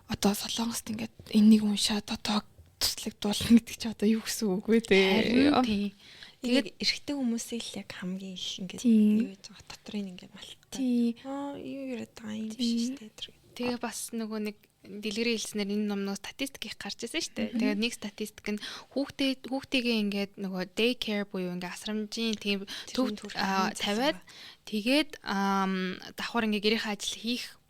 одоо Солонгост ингээд энийг уншаад одоо туслагдуулна гэдэг чи одоо юу гэсэн үг вэ тий. Тэгээд эрэгтэй хүмүүсийг л яг хамгийн их ингээд юу гэж байгаа дотрын ингээд малтаа. Юу яриад байгаа юм биш үү? Тэгээ бас нөгөө нэг дэлгэрийн хэлснээр энэ номноос статистик их гарч ирсэн шүү дээ. Тэгээд нэг статистик нь хүүхдийгээ ингээд нөгөө day care буюу ингээд асрамжийн тийм төвд тавиад тэгээд давхар ингээд гэрийнхээ ажил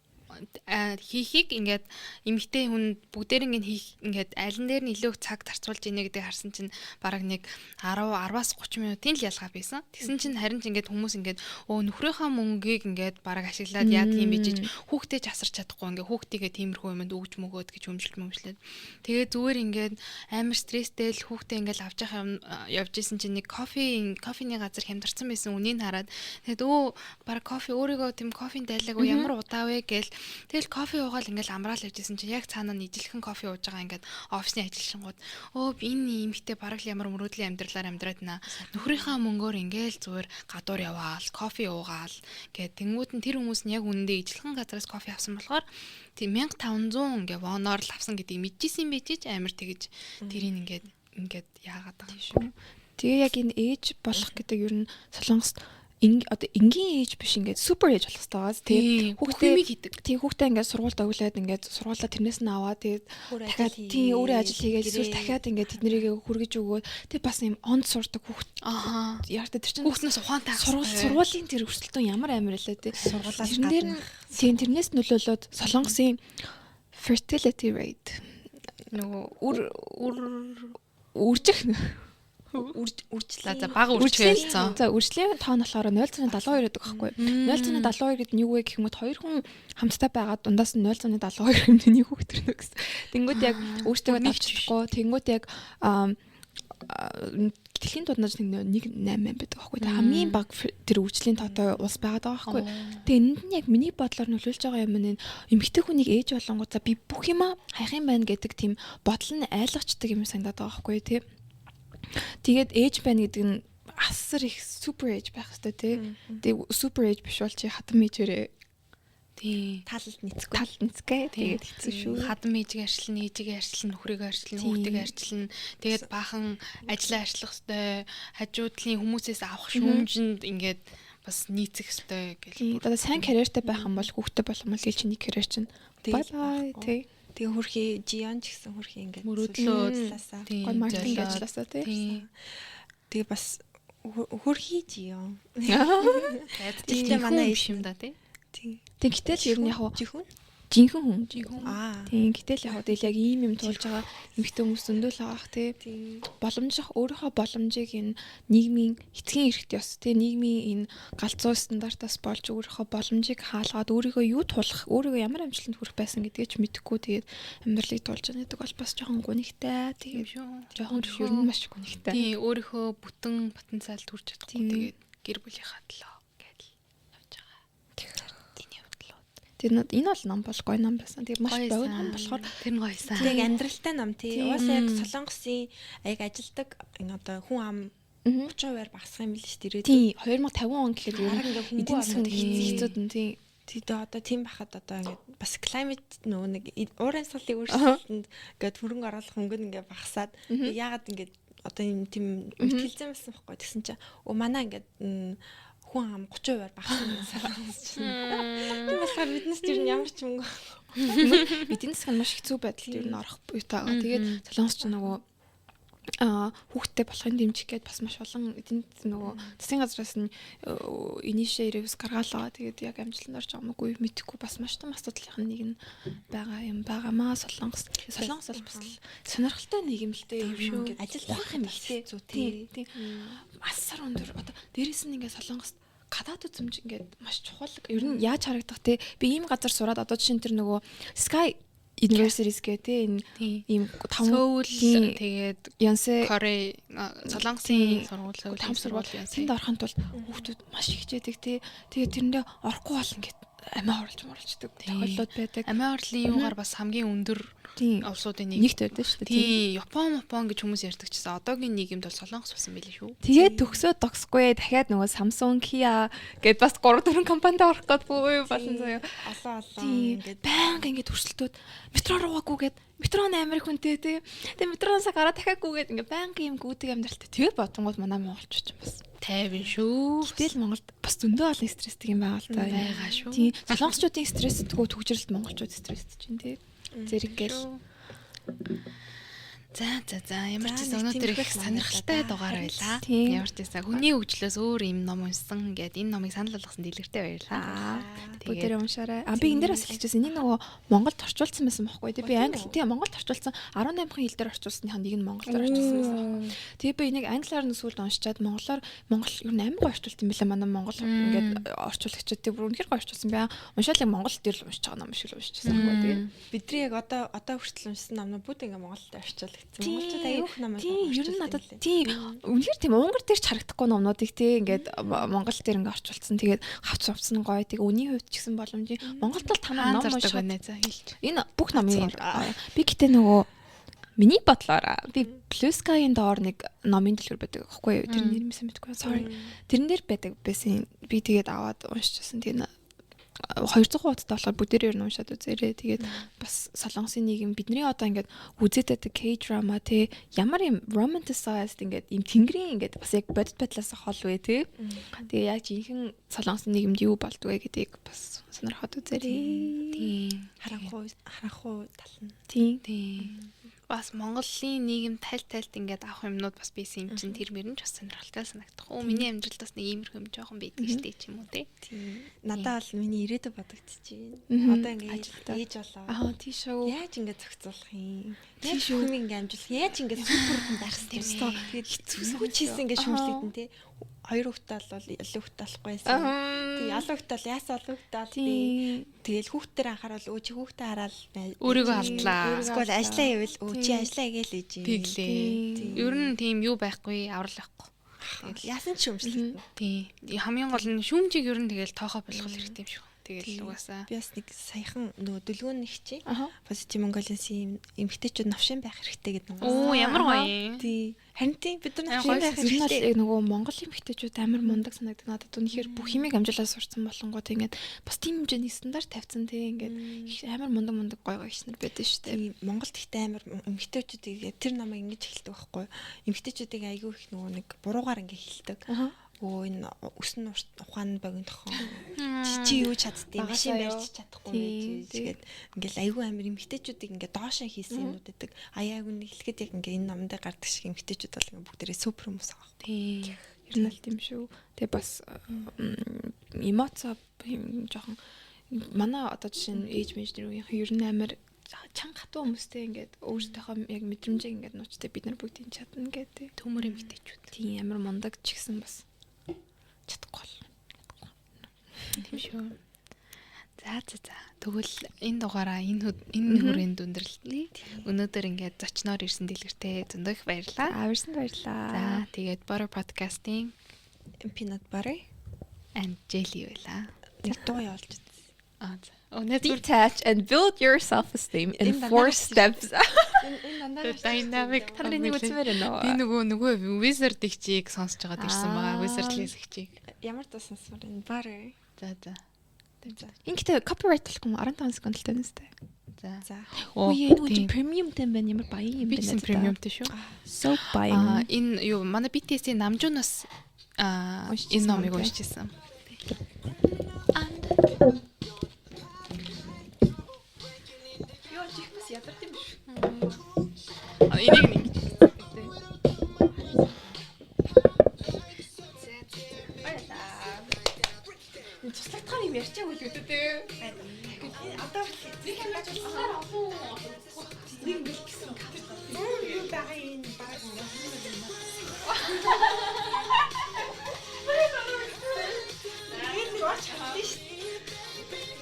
хийхийг ингээд эмэгтэй хүн бүгдээр ингээд айлн дээр нь илүү цаг зарцуулж ийнэ гэдэг харсан чинь бараг нэг 10-10-аас 30 минутын л ялгаа байсан. Тэгсэн чинь харин ч ингээд хүмүүс ингээд нөхрийнхөө мөнгийг ингээд бараг ашиглаад яа тийм бижиж хүүхдээ ч асарч чадахгүй ингээд хүүхдийгээ тиймэрхүү юмд өгч мөгөөд гэж хөмжлээд. Тэгээ зүгээр ингээд амар стресстэй л хүүхдээ ингээд авч явж исэн чинь нэг кофений газар хямдарсан байсан үнийг хараад тэгээд бараг кофе өөрийгөө тийм кофеин дайлаагүй ямар удаа вэ гээл тэгэл кофе уугаал ингээл амраал явжсэн чинь яг цаанаа нь ижилхэн кофе ууж байгаа ингээд офисны ажилчингууд энэ эмэгтэй бараг л ямар мөрөөдлийн амьдралаар амьдраад наа нөхрийнхөө мөнгөөр ингээл зүгээр гадуур яваал кофе уугаал гэд тэнгууд нь тэр хүмүүс нь яг үнэндээ ижилхэн газараас кофе авсан болохоор тийм 1500 ингээ воноор л авсан гэдгийг мэдчихсэн байж амар тэгэж тэрийг ингээд яагаад байгаа юм шүү. Тэгээ яг энэ ээж болох гэдэг ер нь Солонгост одоо энгийн ээж биш ингээд супер ээж болох таавас тий хүүхдээ хийдэг. Тий хүүхдээ ингээд сургуульд өглөөд ингээд сургуулаа тэрнээс нь аваад тэгээд дахиад тий өөрөө ажил хийгээд эсвэл дахиад ингээд тэднийг хүргэж өгөөд тий бас юм онд сурдаг хүүхд. Яг тэр чинь хүүхнээс ухаантай сургуулийн тэр өрсөлдөөн ямар амар илээ тий. Сургуулаар тий тэрнээс нөлөөлөд Солонгосын fertility rate нөгөө үржих үржлээ. За бага үржлээ. За үржлийн тоон болохоор 0.72 гэдэг байхгүй. 0.72-д нь юу вэ гэх юм бол хоёр хүн хамтдаа байгаад дундаас нь 0.72 хэмжээний хүүхэд төрнө гэсэн. Тэнгүүд яг өөртөө давчихгүй. Тэнгүүд яг дэлхийн дунаас 1.8 байдаг байхгүй. Хамгийн бага тэр үржлийн тоотой улс байгаад байгаа байхгүй. Тэгээ энд нь яг миний бодлоор нөлөөлж байгаа юм нь эмэгтэй хүнийг ээж болонгууд за би бүх юма хайх юм байна гэдэг тийм бодол нь айлгачдаг юм санагдаад байгаа байхгүй тий. Тэгээд ээж байна гэдэг нь асар их супер ээж байх хэрэгтэй тий. Тэгээ супер ээж биш бол чи хатам ээжээрээ тий талд нийцгээ тэгээд хэцүү шүү. Хадам ээжийг арчлан, ээжийг арчлан, нөхрийгөө арчлан, хүүхдийг арчлан тэгээд баахан ажлаа арчлах ёстой, хажуудлын хүмүүсээс авах шүүмжинд ингээд бас нийцэх ёстой гэл. Одоо сайн карьертай байх юм бол хүүхдтэй болох юм бол чиний карьер чинь бай тий. Тэгээ хөрхи Жион ч гэсэн хөрхи ингээд мөрөөдлөөслаасаа гой маркетинг ажилласаа тий. Тэгээ бас хөрхи Жион. Тэгтээ манай юм да тий. Тэгтэл ер нь яг жинхэнэ хүн. Тийм гэтэл яг яг ийм юм туулж байгаа эмэгтэй хүмүүс зөндөл байгаах тий. Боломжих өөрийнхөө боломжийг энэ нийгмийн эцгийн эрхт ёс тий нийгмийн энэ галзуу стандартаас болж өөрийнхөө боломжийг хаалгаад өөрийгөө юу тулах, өөрийгөө ямар амжилтанд хүрэх байсан гэдгийг ч мэдэхгүй тэгээд амьдралыг туулж байгаа гэдэг бол бас жоохон гонигтай. Тэгээд жоохон ер нь маш гонигтай. Тий өөрийнхөө бүтэн потенциал төрж чадахгүй тэгээд гэр бүлийнхаа төлөө Тэгээд энэ бол ном бол гоё ном байсан. Тэгээд маш гоё ном болохоор тэр нь гоёсан. Тэг амьдралтай ном тий. Угаасаа яг Солонгосын аяг ажилдаг одоо хүн ам 30%-аар багасах юм биш үү? Тий 2050 он гэхээр ер нь эдийн засгийн хэцүүд нь тий. Тэгээ одоо тийм бахад одоо ингээд бас climate нөгөө нэг уурын саллыг өөрчлөлтөнд ингээд хөрөнгө оруулах хөнгөн ингээд багасаад яагаад ингээд одоо юм тийм мэтгэлзэн байсан байхгүй тэгсэн чинь манай ингээд хүн ам 30%-аар багассан гэж санагдчихсан. Тийм болохоор биднес ер нь ямар ч мөнгө эдийн засгийн маш хэцүү байдалд ер нь орох буйтайгаа. Тэгээд солонгос ч нөгөө хүүхдтэй болохын дэмжих гээд бас маш олон эдийн нөгөө засгийн газраас нь initiatives гаргаалаа. Тэгээд яг амжилтанд орж байгаа мөгүй мэдэхгүй бас маш том асуудлын нэг нь байгаамаа солонгос. Солонгос бол бас сонирхолтой нийгэмлтэй юм шүү. Ингээд ажиллах юм ихтэй зү тий. Масар өндөр одоо дээрэс нь ингээд солонгост гадаад үзмж ингээд маш чухал. Ер нь яаж харагдах те би ийм газар сураад одоо жишээ нь тэр нөгөө Sky Universities гэдэг энэ ийм 5 Сөүл тэгээд Янсе Корей Солонгосын сургууль Сөүл сургууль Янсэнд орохын тулд хүүхдүүд маш хичээдэг те. Тэгээд тэрэндээ орохгүй бол ингээд амиа орлцдаг тохиолдлууд байдаг. Амиа орлын юугаар бас хамгийн өндөр улсуудын нэгт байдаг шүү Тий, дээ. Япон гэж хүмүүс ярьдаг чсэн. Одоогийн нийгэмд бол Солонгос болсон байлээ шүү. Тэгээд төгсөөд догсгүй дахиад нөгөө Samsung, Kia гэд бас 3-4 компанид орох гэдгүй болсон заяа. Олон ингээд баян ингээд өрсөлдөөд метро руугаагүй гэд метро амар хүнтэй тий. Тэгээд метроноос гараад дахиаггүй гэд ингээд баян юм гүдэг амьдралтай. Тэгээд бодонгууд манай монголчууд юм бас тайван шүү. Гэтэл Монголд бас зөндөө олон стресстэй юм байгаа л да. Байгаа шүү. Тий. Солонгосчуудын стресстэйгөө төгжрэлт монголчууд стресстэй чинь тий. Зэрэг гэл. За ямар ч гэсэн өнөөдөр их сонирхолтой дугаар байлаа. Ямар ч гэсэн хүний хөгжлөөс өөр юм ном уншсан гэдэг энэ номыг санал болгосон дэлгэртэй баярлалаа. Бүгдээ уншаарай. Би энэ дээр бас хэлчихсэн. Энэ нөгөө Монголд орчуулсан байсан байхгүй тий. Би англи тий Монголд орчуулсан 18хан хэл дээр орчуулсныхаа нэг нь Монголд орчуулсан байсан. Тэгээ би энийг англиар нь сүүлд уншичаад монгол ер нь амар гоё орчуулт юм билээ манай монгол ингээд орчуулагчид тий бүр үнэхээр гоё орчуулсан бай. Уншаал яг монгол дээр л уншиж байгаа ном шиг л уншижсэн байхгүй тий. Бидний яг одоо хүртэл уншсан номнууд бүгд ингээ монголд орчуулсан. Монголчууд аюух намайг ер нь надад тий үнэхээр тийм унгар дээр ч харагдахгүй номнуудыг тий ингээд монгол дээр ингээ орчуулсан. Тэгээд хавц хувцсан гоё. Тэгээд үний хувьд ч гэсэн боломжийн Монголд бол танаа ном унших байна за хэлж. Энэ бүх номын би гэтээ нөгөө миний бодлоор би Blue Sky-ын доор нэг номын дэлгэр байдаг аахгүй юу? Тэр нэр юмсан мэдгүй. Sorry. Тэрэн дээр байдаг байсан. Би тэгээд аваад уншижсэн. Тэгээд 200 хуудастай болохоор бүгдээр нь уншаад үзээрэй. Тэгээд бас солонгосын нийгэм бидний одоо ингээд үзээд байдаг K-drama те ямар юм romanticized ингээд юм тэнгэрийн ингээд бас яг бодит байдлаас хол вэ те. Тэгээ яг жинхэнэ солонгосын нийгэмд юу болдгоо гэдгийг бас сонирхоод үзээрэй. Тийм. Харахгүй тална. Тийм. Бас Монголын нийгэм тайлт ингээд авах юмнууд бас бийсэн юм чинь тэр мөрөн ч бас сонирхолтой санагдах. Миний амьдралд бас нэг иймэрхүү юм жоохон байдаг штеп ч юм уу те. Тийм. Надад бол миний ирээдүй бодогдчихжээ. Одоо ингээд ээж болоо. Тийш үү. Яаж ингээд зохицуулах юм? Яаж хүмүүс ингээд амжуулах? Яаж ингээд супер хүн байх юм бэ? Тэгээд хэцүү чийсэн ингээд шүмжлэгдэн те. 2 хүүхдтэй бол ялуу хүүхдтэй болохгүйсэн. Тэгээ ялуу хүүхдтэй бол яасан олон хүүхдтэй бол тэгэл хүүхдээр анхаарал чи хүүхдээ хараад өөрийгөө алдлаа. Эсвэл ажиллаа ивэл чи ажиллаа гээл ээж юм. Тэглээ. Ер нь тийм юу байхгүй, аврал байхгүй. Тэгэл яасан ч шүмжлэгдэн. Тийм. Хамгийн гол нь шүмжийг ер нь тэгэл тоохоо болгох хэрэгтэй юм шүү. Тэгэл угаасаа. Би бас нэг саяхан нөгөө дүлгөөн нэг чи. Positive Mongolian эмгтээчүүд навшин байх хэрэгтэй гэдэг нэг. Оо ямар гоё. Тий. Харин тийм бид нар навшин байх хэрэгтэй. Нөгөө Монголын эмгтээчүүд амар мундаг санагддаг надад. Үнэхээр бүх химиг амжилаа сурцсан болонгоо тэгээд бас тийм хэмжээний стандарт тавьсан тий ингээд амар мундаг гоё гişнэр байдаг шүү дээ. Монголд ихтэй амар эмгтээчүүдийг тэр намайг ингэж хэлдэг байхгүй. Эмгтээчүүдийг айгүй их нөгөө нэг буруугаар ингэ хэлдэг. Энэ өснө ухаан богинохон чи юу чаддгийг машин барьж чадахгүй гэж тэгээд ингээл айгүй амир эмгтээчүүдийг ингээд доошоо хийсэн юмнууд гэдэг аяаг нь хэлэхэд яг ингээд энэ номонд гардаг шиг эмгтээчүүд бол ингээд бүгдээрээ супер хүмүүс байгаа. Тийм. Ер нь л тийм шүү. Тэгээ бас эмоц жоохон манай одоо жишээ нь ээж менежер үеийнхэн ер нь амир чанга хатуу хүмүүстэй ингээд өөрсдийнхөө яг мэдрэмжийг ингээд нуучтай бид нар бүгдийн чадна гэдэг төмөр эмгтээчүүд. Тийм амар мундаг ч гэсэн бас чадахгүй. Тийм шүү. За. Тэгвэл энэ дугаараа энэ хүрээнд өндөрлөе. Өнөөдөр ингээд зочноор ирсэн дэлгэртээ зөндөө их баярлалаа. Баярлалаа. Баярлалаа. За, тэгээд Butter Podcast-ийн Peanut Butter and Jelly байлаа. Нэг дуу явуулж үзсэн. За. Network Detach and build your self-esteem in Энэ 4 дандаа steps. Энэ дандаа dynamic Та нэг үзмээр нөө. би нөгөө Wizard ихчийг сонсож байгаад ирсэн байгаа. Wizard ихчийг. ямар тасансмаар энэ butter. За. Ингээд copyright болохгүй 15 секунд л тань сте. За. Үе энэ үе премиум тань байна ямар баян юм бэ Beats премиумтэй шүү. So баян. Энэ юу манай BTS-ийн намжуунаас энэ номыг уншижсэн. Ёо чихмэс ядарч юм биш. Энийг нэг Туслахтаа юм ярьчаагүй л үүдээ те. Одоо нэг хангаж болохоор олон нэг мэл гэсэн капит. Юу байгаа энэ баг ингээд. Энэ нэг орч хатсан шүү